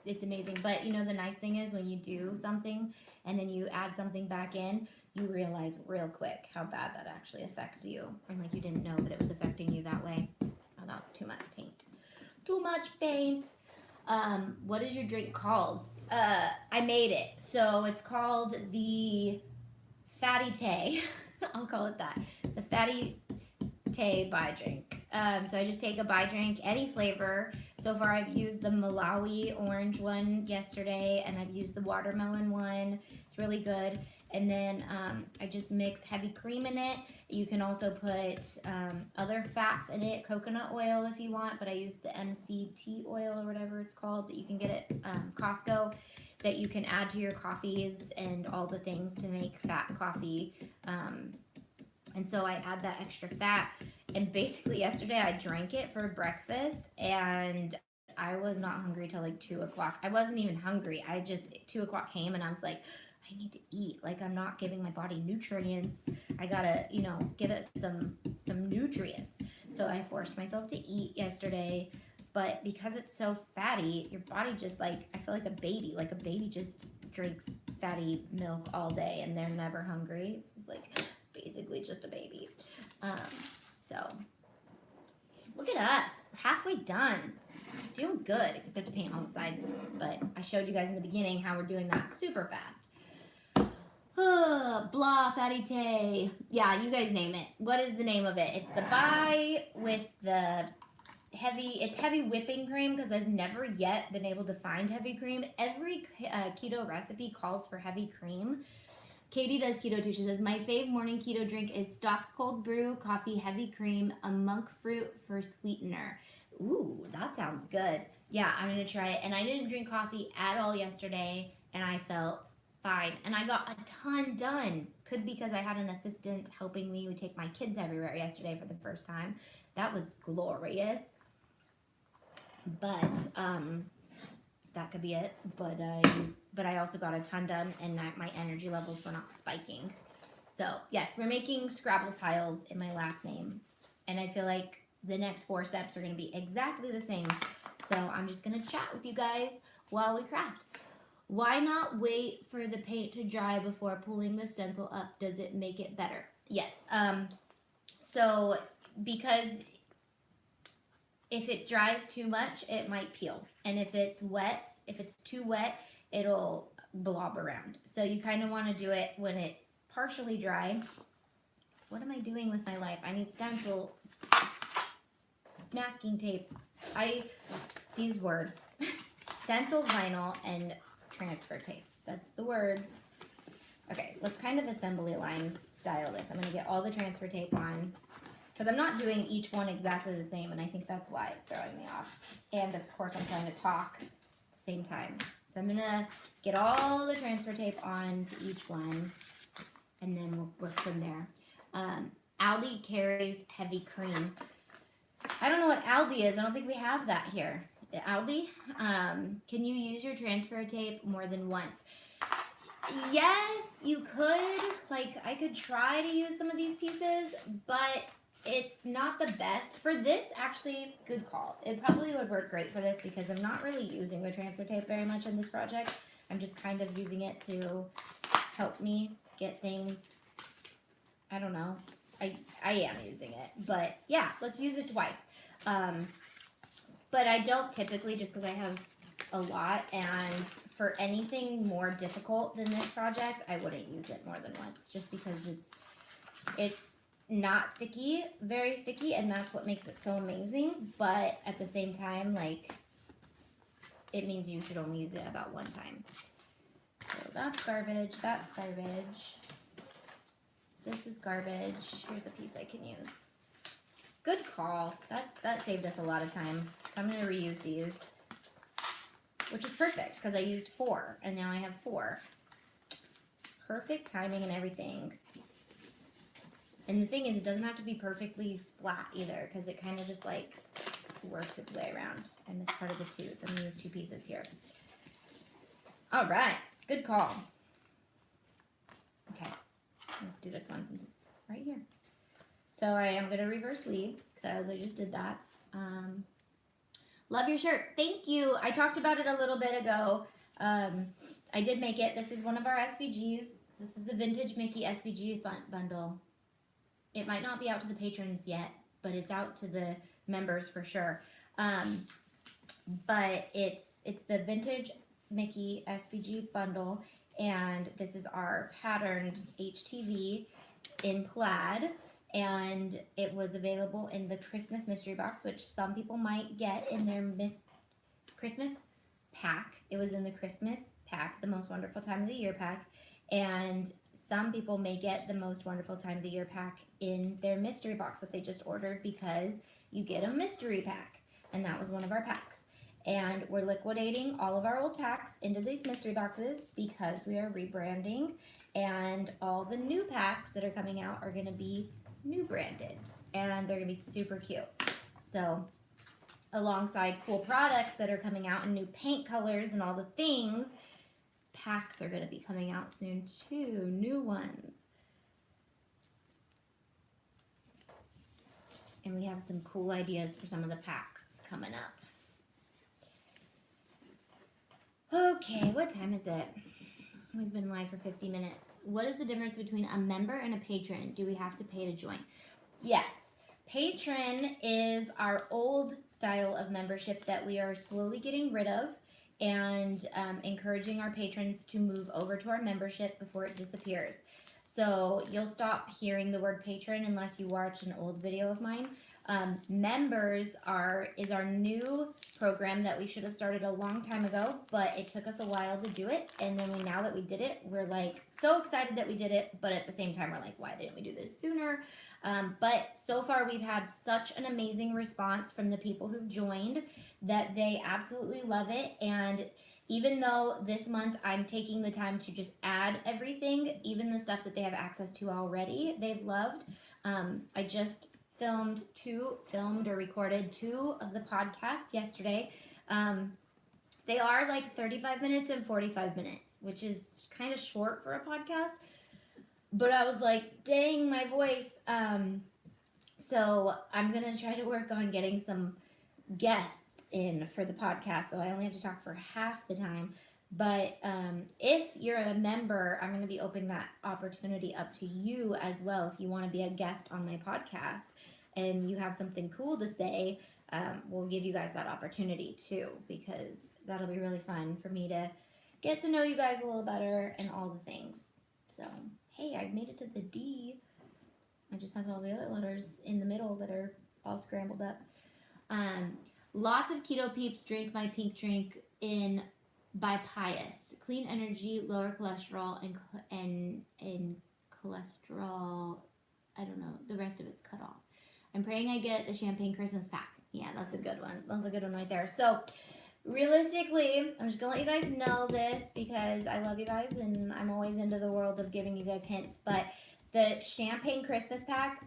It's amazing. But the nice thing is when you do something and then you add something back in, you realize real quick how bad that actually affects you. And like you didn't know that it was affecting you that way. Oh, that's too much paint. Too much paint. What is your drink called? I made it. So it's called the Fatty Tay. I'll call it that. The Fatty Tay Bai drink. So I just take a Bai drink, any flavor. So far I've used the Malawi orange one yesterday and I've used the watermelon one. It's really good. And then I just mix heavy cream in it. You can also put other fats in it, coconut oil if you want, but I use the MCT oil or whatever it's called that you can get at Costco, that you can add to your coffees and all the things to make fat coffee. And so I add that extra fat. And basically yesterday I drank it for breakfast and I was not hungry till like 2 o'clock. I wasn't even hungry. 2 o'clock came and I was like, I need to eat. Like I'm not giving my body nutrients. I gotta, give it some nutrients. So I forced myself to eat yesterday. But because it's so fatty, your body just I feel like a baby. Like a baby just drinks fatty milk all day and they're never hungry. It's like basically just a baby. So look at us. We're halfway done. Doing good, except I have to paint on the sides. But I showed you guys in the beginning how we're doing that super fast. Blah, fatty tay. Yeah, you guys name it. What is the name of it? It's the buy with the heavy whipping cream, because I've never yet been able to find heavy cream. Every keto recipe calls for heavy cream. Katie does keto too. She says, my fave morning keto drink is stock cold brew, coffee, heavy cream, a monk fruit for sweetener. Ooh, that sounds good. Yeah, I'm going to try it. And I didn't drink coffee at all yesterday, and I felt fine. And I got a ton done. Could be because I had an assistant helping me take my kids everywhere yesterday for the first time. That was glorious. But that could be it. But I also got a ton done, and my energy levels were not spiking. So yes, we're making Scrabble tiles in my last name, and I feel like the next 4 steps are going to be exactly the same. So I'm just going to chat with you guys while we craft. Why not wait for the paint to dry before pulling the stencil up? Does it make it better? Yes. So because if it dries too much, it might peel. And if it's wet, if it's too wet, it'll blob around. So you kind of want to do it when it's partially dry. What am I doing with my life? I need stencil, masking tape. These words. Stencil, vinyl, and transfer tape. That's the words. Okay, let's kind of assembly line style this. I'm going to get all the transfer tape on, because I'm not doing each one exactly the same, and I think that's why it's throwing me off. And of course, I'm trying to talk at the same time. So I'm gonna get all the transfer tape on to each one, and then we'll work from there. Aldi carries heavy cream. I don't know what Aldi is. I don't think we have that here. Aldi, can you use your transfer tape more than once? Yes, you could. Like, I could try to use some of these pieces, but it's not the best. For this, actually, good call. It probably would work great for this because I'm not really using the transfer tape very much in this project. I'm just kind of using it to help me get things, I don't know. I am using it, but yeah, let's use it twice. But I don't typically, just because I have a lot, and for anything more difficult than this project, I wouldn't use it more than once, just because it's not sticky, very sticky, and that's what makes it so amazing. But at the same time, like, it means you should only use it about one time. So that's garbage, that's garbage. This is garbage. Here's a piece I can use. Good call. That saved us a lot of time. So I'm going to reuse these, which is perfect because I used 4, and now I have 4. Perfect timing and everything. And the thing is, it doesn't have to be perfectly flat either, because it kind of just like works its way around. I missed part of the 2, so I'm going to use 2 pieces here. All right. Good call. Okay. Let's do this one since it's right here. So I am going to reverse lead because I just did that. Love your shirt. Thank you. I talked about it a little bit ago. I did make it. This is one of our SVGs. This is the Vintage Mickey SVG bundle. It might not be out to the patrons yet, but it's out to the members for sure. But it's the Vintage Mickey SVG bundle, and this is our patterned HTV in plaid, and it was available in the Christmas mystery box, which some people might get in their Christmas pack. It was in the Christmas pack, the most wonderful time of the year pack, and some people may get the most wonderful time of the year pack in their mystery box that they just ordered, because you get a mystery pack, and that was one of our packs. And we're liquidating all of our old packs into these mystery boxes because we are rebranding, and all the new packs that are coming out are going to be new branded, and they're going to be super cute. So alongside cool products that are coming out and new paint colors and all the things, packs are going to be coming out soon too, new ones. And we have some cool ideas for some of the packs coming up. Okay, what time is it? We've been live for 50 minutes. What is the difference between a member and a patron? Do we have to pay to join? Yes. Patron is our old style of membership that we are slowly getting rid of, and encouraging our patrons to move over to our membership before it disappears. So you'll stop hearing the word patron unless you watch an old video of mine. Members is our new program that we should have started a long time ago, but it took us a while to do it. And then now that we did it, we're like so excited that we did it, but at the same time, we're like, why didn't we do this sooner? But so far, we've had such an amazing response from the people who've joined that they absolutely love it. And even though this month I'm taking the time to just add everything, even the stuff that they have access to already, they've loved. I just recorded 2 of the podcasts yesterday. They are like 35 minutes and 45 minutes, which is kind of short for a podcast. But I was like, dang, my voice. So I'm going to try to work on getting some guests in for the podcast, so I only have to talk for half the time. But if you're a member, I'm going to be opening that opportunity up to you as well. If you want to be a guest on my podcast and you have something cool to say, we'll give you guys that opportunity too, because that'll be really fun for me to get to know you guys a little better and all the things. So, hey, I made it to the D. I just have all the other letters in the middle that are all scrambled up. Lots of keto peeps drink my pink drink by Pious. Clean energy, lower cholesterol, and cholesterol, I don't know, the rest of it's cut off. I'm praying I get the champagne Christmas pack. Yeah, that's a good one. That's a good one right there. So, realistically, I'm just going to let you guys know this because I love you guys and I'm always into the world of giving you guys hints. But the champagne Christmas pack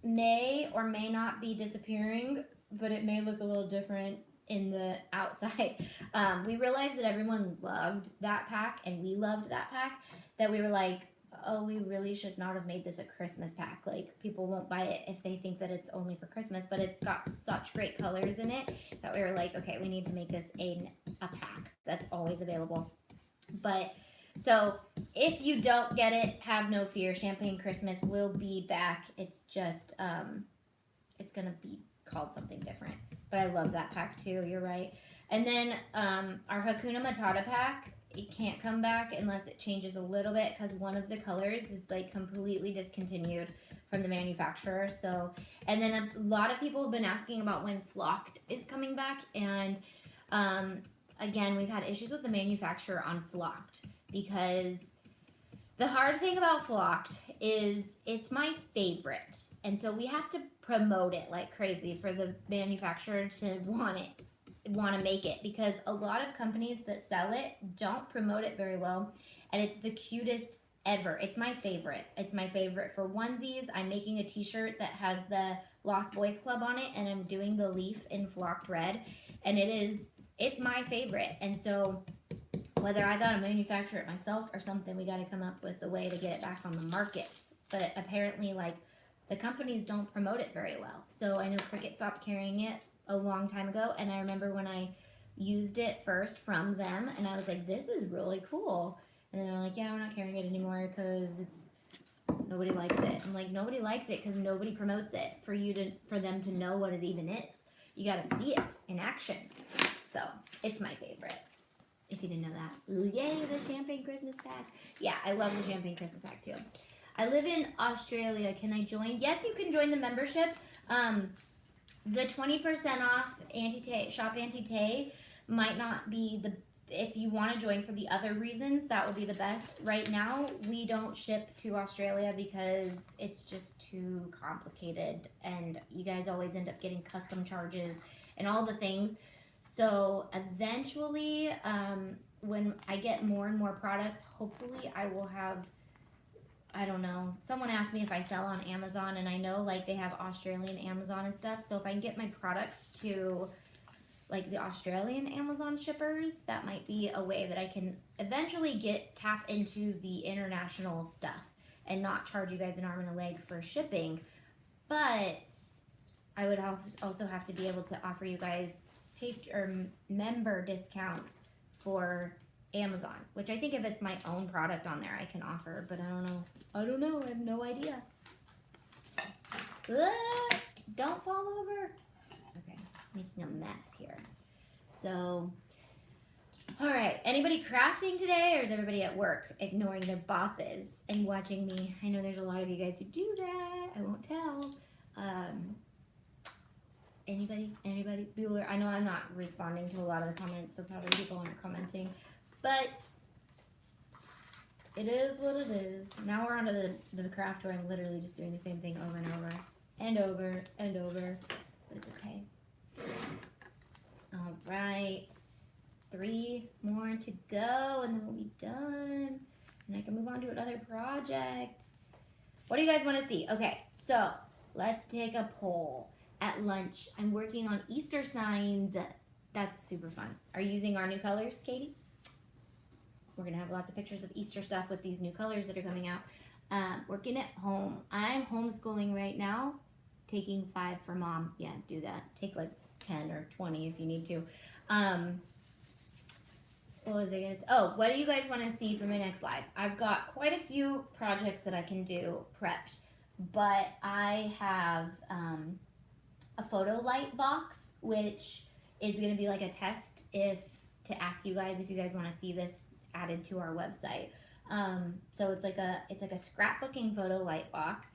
may or may not be disappearing, but it may look a little different in the outside. We realized that everyone loved that pack and we loved that pack, that we were like, oh, we really should not have made this a Christmas pack. Like, people won't buy it if they think that it's only for Christmas, but it's got such great colors in it that we were like, okay, we need to make this a pack that's always available. But so if you don't get it, have no fear. Champagne Christmas will be back. It's just, it's going to be called something different. But I love that pack too. You're right. And then our Hakuna Matata pack, it can't come back unless it changes a little bit because one of the colors is like completely discontinued from the manufacturer. So, and then a lot of people have been asking about when Flocked is coming back. And again, we've had issues with the manufacturer on Flocked because the hard thing about Flocked is it's my favorite. And so we have to promote it like crazy for the manufacturer to want to make it, because a lot of companies that sell it don't promote it very well, and it's the cutest ever. It's my favorite. It's my favorite for onesies. I'm making a t-shirt that has the Lost Boys Club on it, and I'm doing the leaf in Flocked Red, and it's my favorite. And so whether I gotta manufacture it myself or something, we gotta come up with a way to get it back on the markets. But apparently, like, the companies don't promote it very well. So I know CRICUT stopped carrying it a long time ago, and I remember when I used it first from them, and I was like, this is really cool. And then they're like, yeah, we're not carrying it anymore because nobody likes it. I'm like, nobody likes it because nobody promotes it for them to know what it even is. You gotta see it in action. So it's my favorite, if you didn't know that. Ooh, yay, the champagne Christmas pack. Yeah, I love the champagne Christmas pack too. I live in Australia. Can I join? Yes, you can join the membership. The 20% off Shop Anti-Tay might not be if you want to join for the other reasons, that would be the best. Right now, we don't ship to Australia because it's just too complicated, and you guys always end up getting custom charges and all the things. So eventually, when I get more and more products, hopefully I will have, I don't know, someone asked me if I sell on Amazon, and I know like they have Australian Amazon and stuff, so if I can get my products to like the Australian Amazon shippers, that might be a way that I can eventually tap into the international stuff and not charge you guys an arm and a leg for shipping. But I would also have to be able to offer you guys member discounts for Amazon, which I think if it's my own product on there, I can offer, but I don't know. I have no idea. Don't fall over. Okay. making a mess here. So, all right. Anybody crafting today, or is everybody at work ignoring their bosses and watching me? I know there's a lot of you guys who do that. I won't tell. Anybody? Bueller? I know I'm not responding to a lot of the comments, so probably people aren't commenting, but it is what it is. Now we're on to the craft where I'm literally just doing the same thing over and over and over and over, but it's okay. All right, 3 more to go and then we'll be done and I can move on to another project. What do you guys want to see? Okay, so let's take a poll. At lunch, I'm working on Easter signs. That's super fun. Are you using our new colors, Katie? We're gonna have lots of pictures of Easter stuff with these new colors that are coming out. Working at home. I'm homeschooling right now, taking 5 for mom. Yeah, do that. Take like 10 or 20 if you need to. What was I gonna say? Oh, what do you guys want to see for my next live? I've got quite a few projects that I can do prepped, but I have a photo light box, which is going to be like a test to ask you guys if you guys want to see this added to our website. So it's like a scrapbooking photo light box.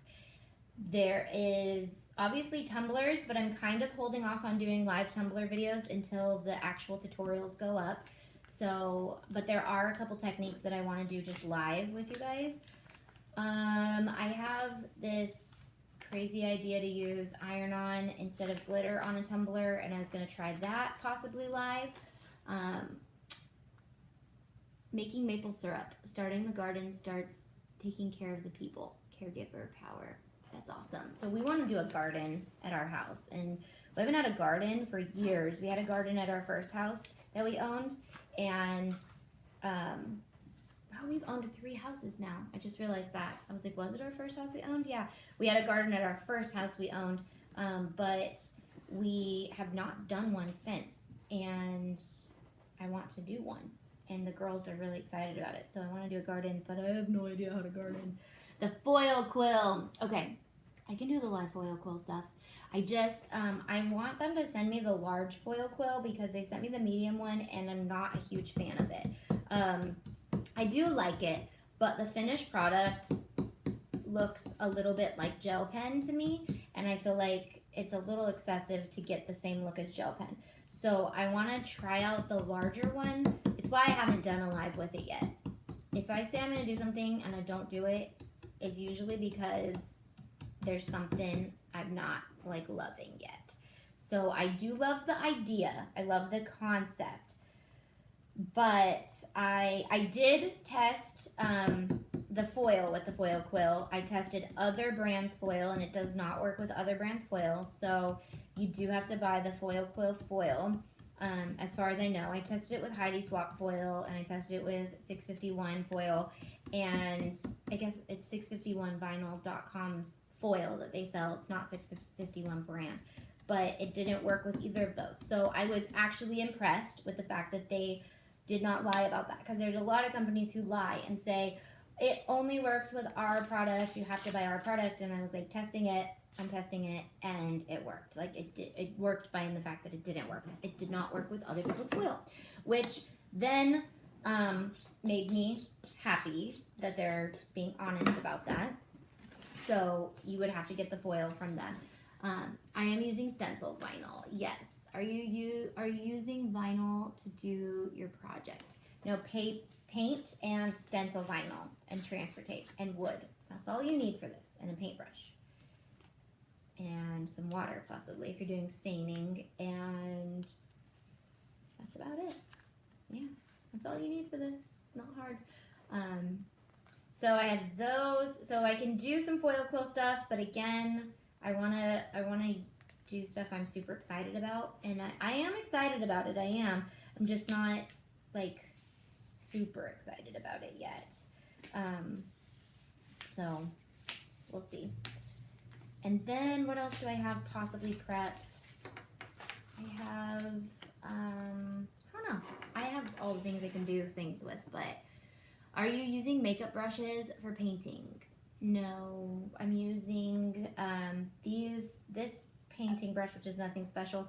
There is obviously tumblers, but I'm kind of holding off on doing live tumbler videos until the actual tutorials go up. So, but there are a couple techniques that I want to do just live with you guys. I have this crazy idea to use iron-on instead of glitter on a tumbler, and I was going to try that possibly live. Making maple syrup. Starting the garden starts taking care of the people. Caregiver power. That's awesome. So we want to do a garden at our house, and we haven't had a garden for years. We had a garden at our first house that we owned, and we've owned 3 houses now. I just realized that. I was like, was it our first house we owned? Yeah. We had a garden at our first house we owned, but we have not done one since. And I want to do one. And the girls are really excited about it. So I want to do a garden, but I have no idea how to garden. The foil quill. Okay. I can do the live foil quill stuff. I just, I want them to send me the large foil quill because they sent me the medium one and I'm not a huge fan of it. I do like it, but the finished product looks a little bit like gel pen to me, and I feel like it's a little excessive to get the same look as gel pen. So I want to try out the larger one. It's why I haven't done a live with it yet. If I say I'm going to do something and I don't do it, it's usually because there's something I'm not like loving yet. So I do love the idea. I love the concept. But I did test the foil with the foil quill. I tested other brands' foil, and it does not work with other brands' foil. So you do have to buy the foil quill foil. As far as I know, I tested it with Heidi Swap foil, and I tested it with 651 foil, and I guess it's 651vinyl.com's foil that they sell. It's not 651 brand, but it didn't work with either of those. So I was actually impressed with the fact that they did not lie about that, because there's a lot of companies who lie and say it only works with our product, you have to buy our product. And I was like, I'm testing it, and it worked. Like it worked by the fact that it didn't work. It did not work with other people's foil, which then made me happy that they're being honest about that. So you would have to get the foil from them. I am using Stencil vinyl. Yes. Are you using vinyl to do your project? No, paint and stencil vinyl and transfer tape and wood. That's all you need for this, and a paintbrush. And some water possibly if you're doing staining, and that's about it. Yeah, that's all you need for this. Not hard. So I have those. So I can do some foil quill stuff, but again, I wanna do stuff I'm super excited about, and I am excited about it. I am. I'm just not like super excited about it yet. So we'll see. And then what else do I have possibly prepped? I have I don't know. I have all the things I can do things with, but are you using makeup brushes for painting? No, I'm using this painting brush, which is nothing special.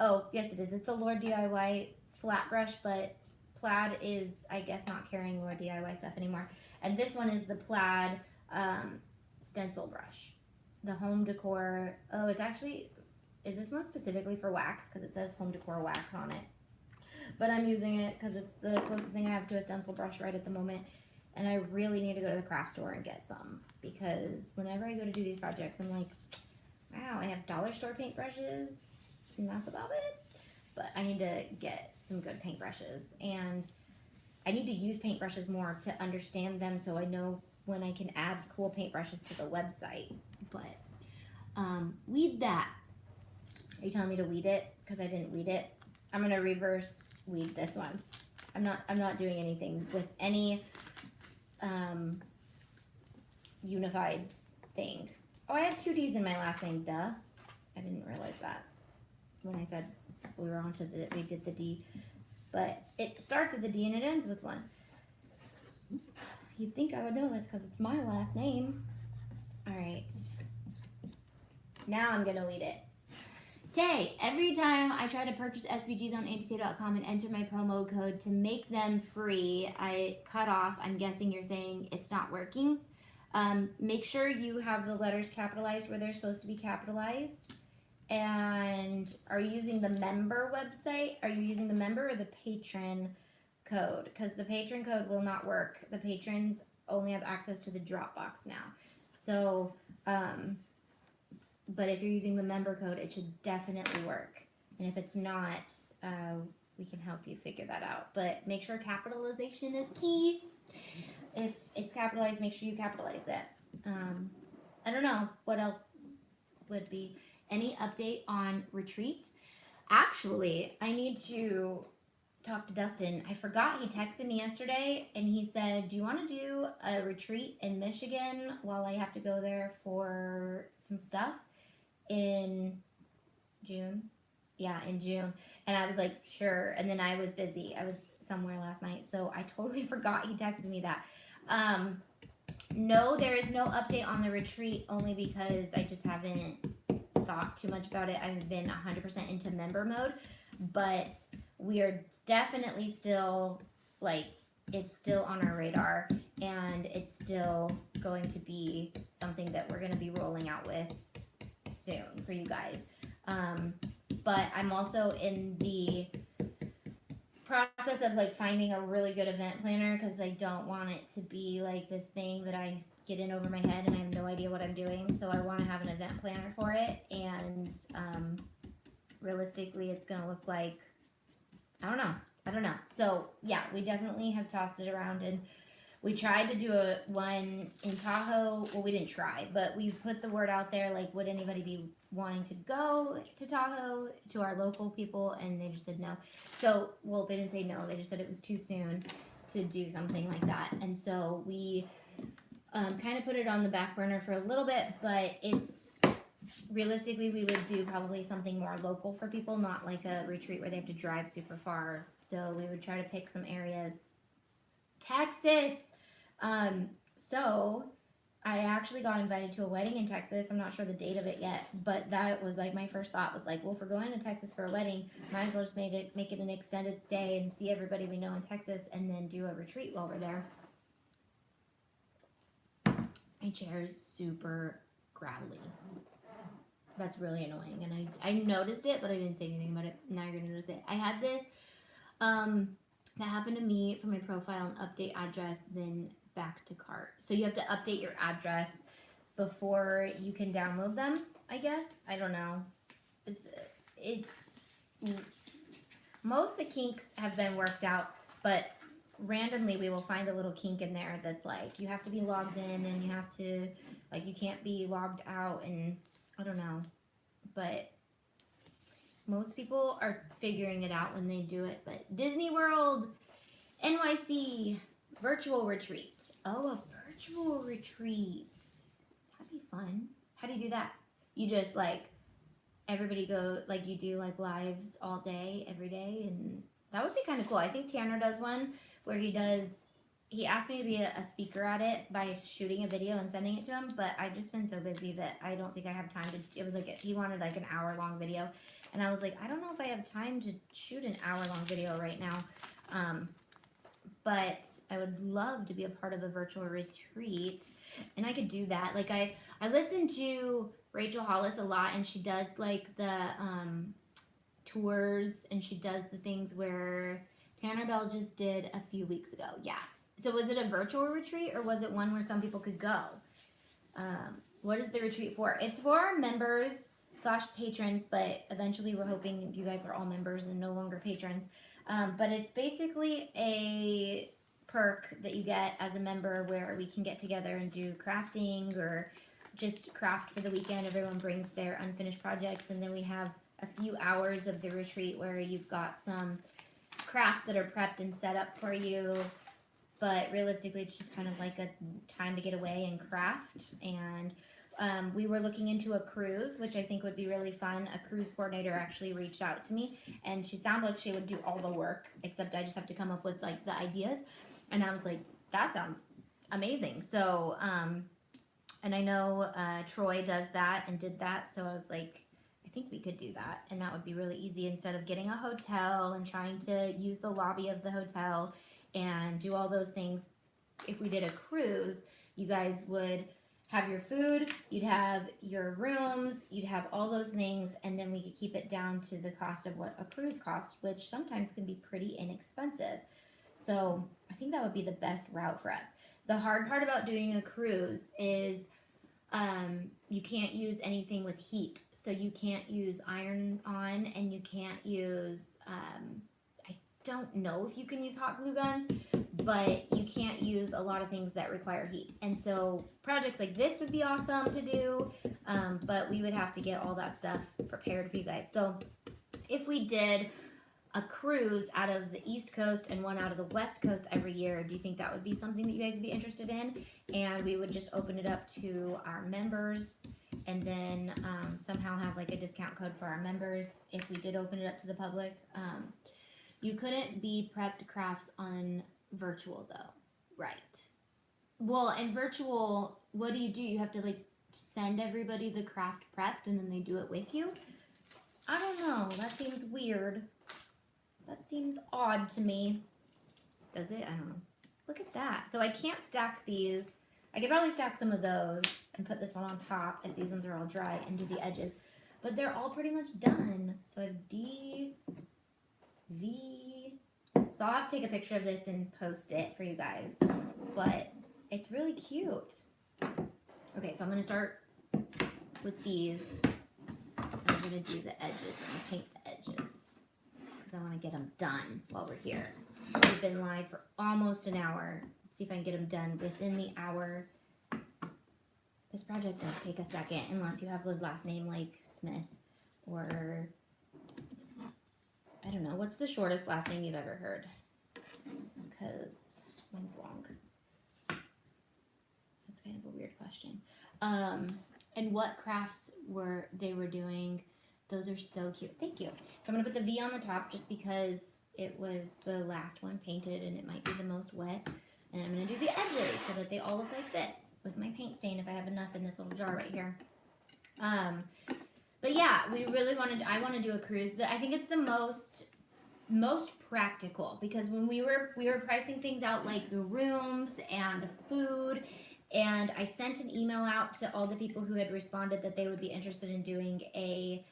Oh, yes, it is. It's a Lord DIY flat brush, but Plaid is, I guess, not carrying Lord DIY stuff anymore. And this one is the Plaid stencil brush. The home decor. Oh, it's actually, is this one specifically for wax? Because it says home decor wax on it. But I'm using it because it's the closest thing I have to a stencil brush right at the moment. And I really need to go to the craft store and get some. Because whenever I go to do these projects, I'm like, wow, I have dollar store paintbrushes. And that's about it. But I need to get some good paintbrushes. And I need to use paintbrushes more to understand them so I know when I can add cool paintbrushes to the website. But weed that. Are you telling me to weed it? Because I didn't weed it. I'm gonna reverse weed this one. I'm not doing anything with any unified thing. Oh, I have two D's in my last name, duh. I didn't realize that when I said we were on to we did the D. But it starts with a D and it ends with one. You'd think I would know this because it's my last name. All right. Now I'm gonna weed it. Tay, every time I try to purchase SVGs on antitay.com and enter my promo code to make them free, I cut off. I'm guessing you're saying it's not working. Make sure you have the letters capitalized where they're supposed to be capitalized. And are you using the member website? Are you using the member or the patron code? Because the patron code will not work. The patrons only have access to the Dropbox now. So, but if you're using the member code, it should definitely work. And if it's not, we can help you figure that out. But make sure capitalization is key. If it's capitalized, make sure you capitalize it. I don't know what else would be. Any update on retreat? Actually, I need to talk to Dustin. I forgot he texted me yesterday and he said, do you want to do a retreat in Michigan while I have to go there for some stuff in June? Yeah, in June. And I was like, sure. And then I was busy. I was somewhere last night. So I totally forgot he texted me that. No, there is no update on the retreat only because I just haven't thought too much about it. I've been 100% into member mode, but we are definitely still, like, it's still on our radar and it's still going to be something that we're going to be rolling out with soon for you guys. But I'm also in the process of like finding a really good event planner because I don't want it to be like this thing that I get in over my head and I have no idea what I'm doing. So I want to have an event planner for it, and realistically it's going to look like, I don't know. So yeah, we definitely have tossed it around, and we tried to do one in Tahoe. Well, we didn't try, but we put the word out there, like, would anybody be wanting to go to Tahoe, to our local people, and they just said no. So, well, they didn't say no, they just said it was too soon to do something like that. And so we kind of put it on the back burner for a little bit, but it's, realistically, we would do probably something more local for people, not like a retreat where they have to drive super far. So we would try to pick some areas. Texas. So I actually got invited to a wedding in Texas. I'm not sure the date of it yet, but that was like my first thought was like, well, if we're going to Texas for a wedding, might as well just make it an extended stay and see everybody we know in Texas and then do a retreat while we're there. My chair is super gravelly. That's really annoying, and I noticed it, but I didn't say anything about it. Now you're gonna notice it. I had this that happened to me for my profile and update address, then back to cart. So you have to update your address before you can download them, I guess. I don't know. It's most of the kinks have been worked out, but randomly we will find a little kink in there that's like you have to be logged in and you have to, like, you can't be logged out, and I don't know. But most people are figuring it out when they do it. But Disney World, NYC, virtual retreat. Oh, a virtual retreat. That'd be fun. How do you do that? You just, like, everybody go, like, you do, like, lives all day, every day, and that would be kind of cool. I think Tanner does one where he asked me to be a speaker at it by shooting a video and sending it to him, but I've just been so busy that I don't think I have time to, it was like, he wanted like an hour-long video, And I was like, I don't know if I have time to shoot an hour-long video right now. But I would love to be a part of a virtual retreat, and I could do that. Like I listen to Rachel Hollis a lot, and she does like the tours, and she does the things where Tanner Bell just did a few weeks ago. Yeah. So was it a virtual retreat, or was it one where some people could go? What is the retreat for? It's for our members / patrons, but eventually we're hoping you guys are all members and no longer patrons. But it's basically a perk that you get as a member where we can get together and do crafting or just craft for the weekend. Everyone brings their unfinished projects, and then we have a few hours of the retreat where you've got some crafts that are prepped and set up for you. But realistically, it's just kind of like a time to get away and craft. And we were looking into a cruise, which I think would be really fun. A cruise coordinator actually reached out to me, and she sounded like she would do all the work, except I just have to come up with like the ideas. And I was like, that sounds amazing. So, and I know Troy does that and did that. So I was like, I think we could do that. And that would be really easy instead of getting a hotel and trying to use the lobby of the hotel and do all those things. If we did a cruise, you guys would have your food, you'd have your rooms, you'd have all those things, and then we could keep it down to the cost of what a cruise costs, which sometimes can be pretty inexpensive. So I think that would be the best route for us. The hard part about doing a cruise is you can't use anything with heat. So you can't use iron on, and you can't use, I don't know if you can use hot glue guns, but you can't use a lot of things that require heat. And so projects like this would be awesome to do, but we would have to get all that stuff prepared for you guys. So if we did a cruise out of the East Coast and one out of the West Coast every year, do you think that would be something that you guys would be interested in? And we would just open it up to our members, and then somehow have like a discount code for our members if we did open it up to the public. You couldn't be prepped crafts on virtual though, right? Well, in virtual, what do? You have to like send everybody the craft prepped and then they do it with you? I don't know, that seems weird. That seems odd to me. Does it? I don't know. Look at that. So I can't stack these. I could probably stack some of those and put this one on top if these ones are all dry and do the edges. But they're all pretty much done. So I have D, V. So I'll have to take a picture of this and post it for you guys. But it's really cute. Okay, so I'm going to start with these. I'm going to do the edges. I'm going to paint the edges, I want to get them done while we're here. We've been live for almost an hour. Let's see if I can get them done within the hour. This project does take a second, unless you have a last name like Smith or, I don't know, what's the shortest last name you've ever heard? Because mine's long. That's kind of a weird question. And what crafts they were doing. Those are so cute. Thank you. So I'm going to put the V on the top just because it was the last one painted and it might be the most wet. And I'm going to do the edges so that they all look like this with my paint stain if I have enough in this little jar right here. But yeah, I want to do a cruise. I think it's the most practical, because when we were pricing things out, like the rooms and the food, and I sent an email out to all the people who had responded that they would be interested in doing a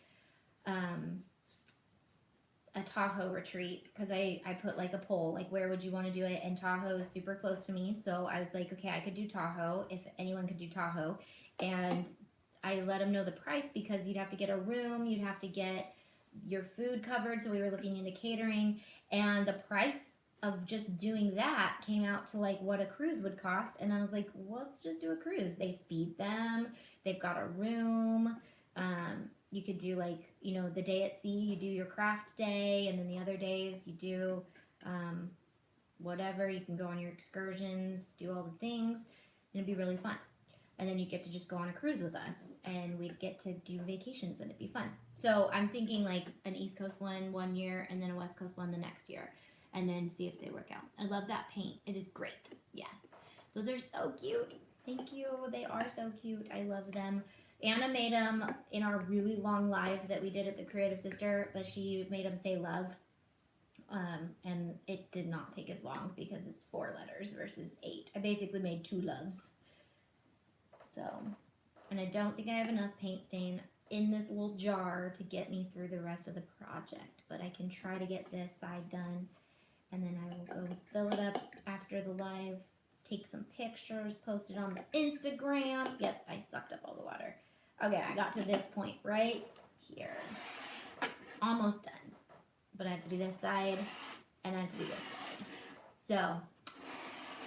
Tahoe retreat, because I put like a poll, like where would you want to do it, and Tahoe is super close to me, so I was like, okay, I could do Tahoe if anyone could do Tahoe. And I let them know the price, because you'd have to get a room, you'd have to get your food covered, so we were looking into catering, and the price of just doing that came out to like what a cruise would cost. And I was like, well, let's just do a cruise. They feed them, they've got a room. You could do like, the day at sea, you do your craft day, and then the other days you do whatever. You can go on your excursions, do all the things, and it'd be really fun. And then you get to just go on a cruise with us, and we'd get to do vacations, and it'd be fun. So I'm thinking like an East Coast one year, and then a West Coast one the next year, and then see if they work out. I love that paint. It is great. Yes. Those are so cute. Thank you. They are so cute. I love them. Anna made them in our really long live that we did at the Creative Sister, but she made them say love. And it did not take as long because it's 4 letters versus 8. I basically made 2 loves. So, and I don't think I have enough paint stain in this little jar to get me through the rest of the project, but I can try to get this side done, and then I will go fill it up after the live, take some pictures, post it on the Instagram. Yep, I sucked up all the water. Okay, I got to this point right here. Almost done. But I have to do this side, and I have to do this side. So,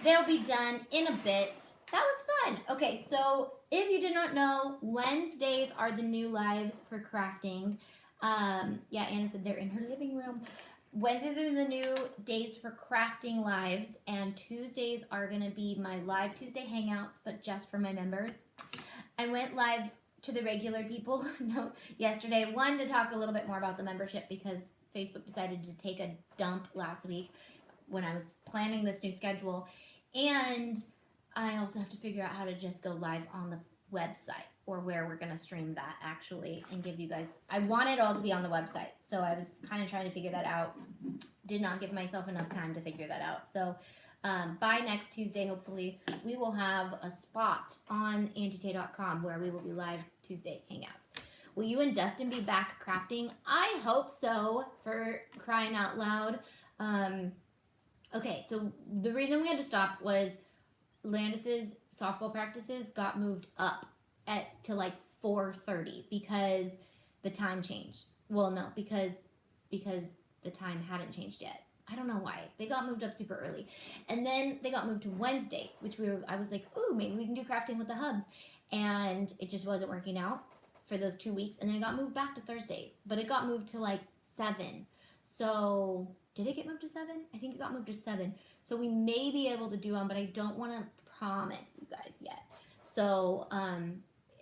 they'll be done in a bit. That was fun. Okay, so if you did not know, Wednesdays are the new lives for crafting. Yeah, Anna said they're in her living room. Wednesdays are the new days for crafting lives, and Tuesdays are going to be my live Tuesday hangouts, but just for my members. I went live to the regular people yesterday. One, to talk a little bit more about the membership because Facebook decided to take a dump last week when I was planning this new schedule. And I also have to figure out how to just go live on the website or where we're going to stream that actually and give you guys. I want it all to be on the website. So I was kind of trying to figure that out. Did not give myself enough time to figure that out. So by next Tuesday, hopefully, we will have a spot on antitay.com where we will be live Tuesday hangouts. Will you and Dustin be back crafting? I hope so, for crying out loud. Okay, so the reason we had to stop was Landis's softball practices got moved up to like 4:30 because the time changed. Well, no, because the time hadn't changed yet. I don't know why. They got moved up super early. And then they got moved to Wednesdays, which I was like, ooh, maybe we can do crafting with the hubs. And it just wasn't working out for those 2 weeks, and then it got moved back to Thursdays, but it got moved to like 7. So did it get moved to 7? I think it got moved to 7. So we may be able to do them, but I don't want to promise you guys yet. So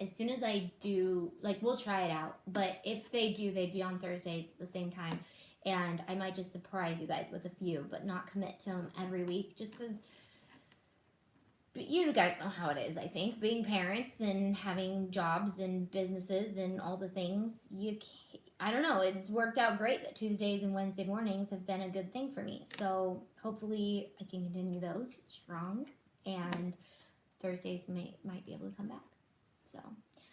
as soon as I do, like, we'll try it out, but if they do, they'd be on Thursdays at the same time, and I might just surprise you guys with a few, but not commit to them every week, just because. But you guys know how it is, I think. Being parents and having jobs and businesses and all the things, I don't know. It's worked out great that Tuesdays and Wednesday mornings have been a good thing for me. So hopefully I can continue those strong. And Thursdays might be able to come back. So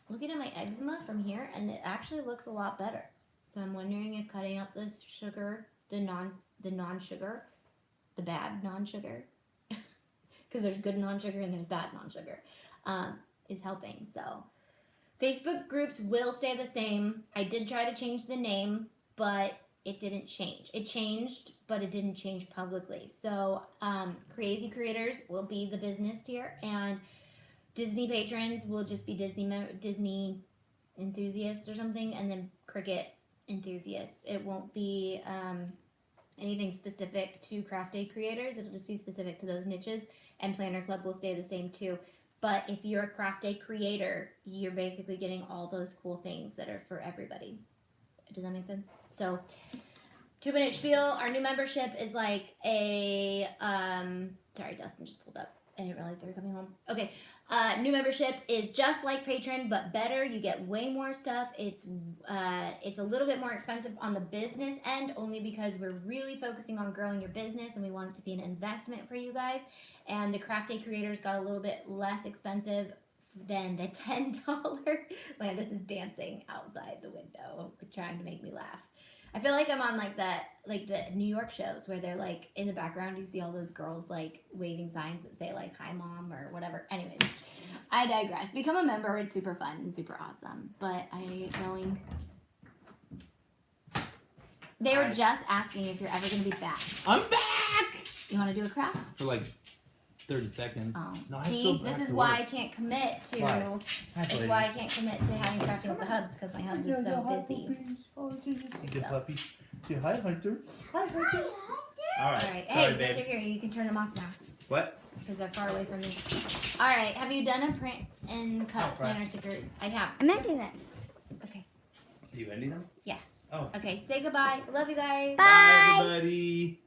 looking at my eczema from here, and it actually looks a lot better. So I'm wondering if cutting out the sugar, the non-sugar, the bad non-sugar, because there's good non-sugar and there's bad non-sugar, is helping. So Facebook groups will stay the same. I did try to change the name, but it didn't change. It changed, but it didn't change publicly. So Crazy Creators will be the business tier, and Disney patrons will just be Disney enthusiasts or something, and then CRICUT enthusiasts. It won't be anything specific to craft day creators. It'll just be specific to those niches, and Planner Club will stay the same too. But if you're a craft day creator, you're basically getting all those cool things that are for everybody. Does that make sense? So 2-minute spiel. Our new membership is like a sorry, Dustin just pulled up. I didn't realize they were coming home. Okay, new membership is just like Patron, but better. You get way more stuff. It's a little bit more expensive on the business end, only because we're really focusing on growing your business, and we want it to be an investment for you guys. And the craft day creators got a little bit less expensive than the $10. Landis is dancing outside the window, trying to make me laugh. I feel like I'm on like the New York shows where they're like in the background, you see all those girls like waving signs that say like "Hi Mom" or whatever. Anyways, I digress. Become a member. It's super fun and super awesome. But they were just asking if you're ever going to be back. I'm back! You want to do a craft? For like 30 seconds. Oh. No, See, this is why I can't commit to. Why? That's why I can't commit to having crafting with the hubs, because my hubs is so busy. Good puppy. Say hi, Hunter. Hi, Hunter. All right. Hey, Sorry, you guys babe. are here. You can turn them off now. What? Because they're far away from me. All right. Have you done a print and cut Oh, right. planner stickers? I have. I'm ending it. Okay. Are you ending them? Yeah. Oh. Okay. Say goodbye. Love you guys. Bye. Bye, everybody.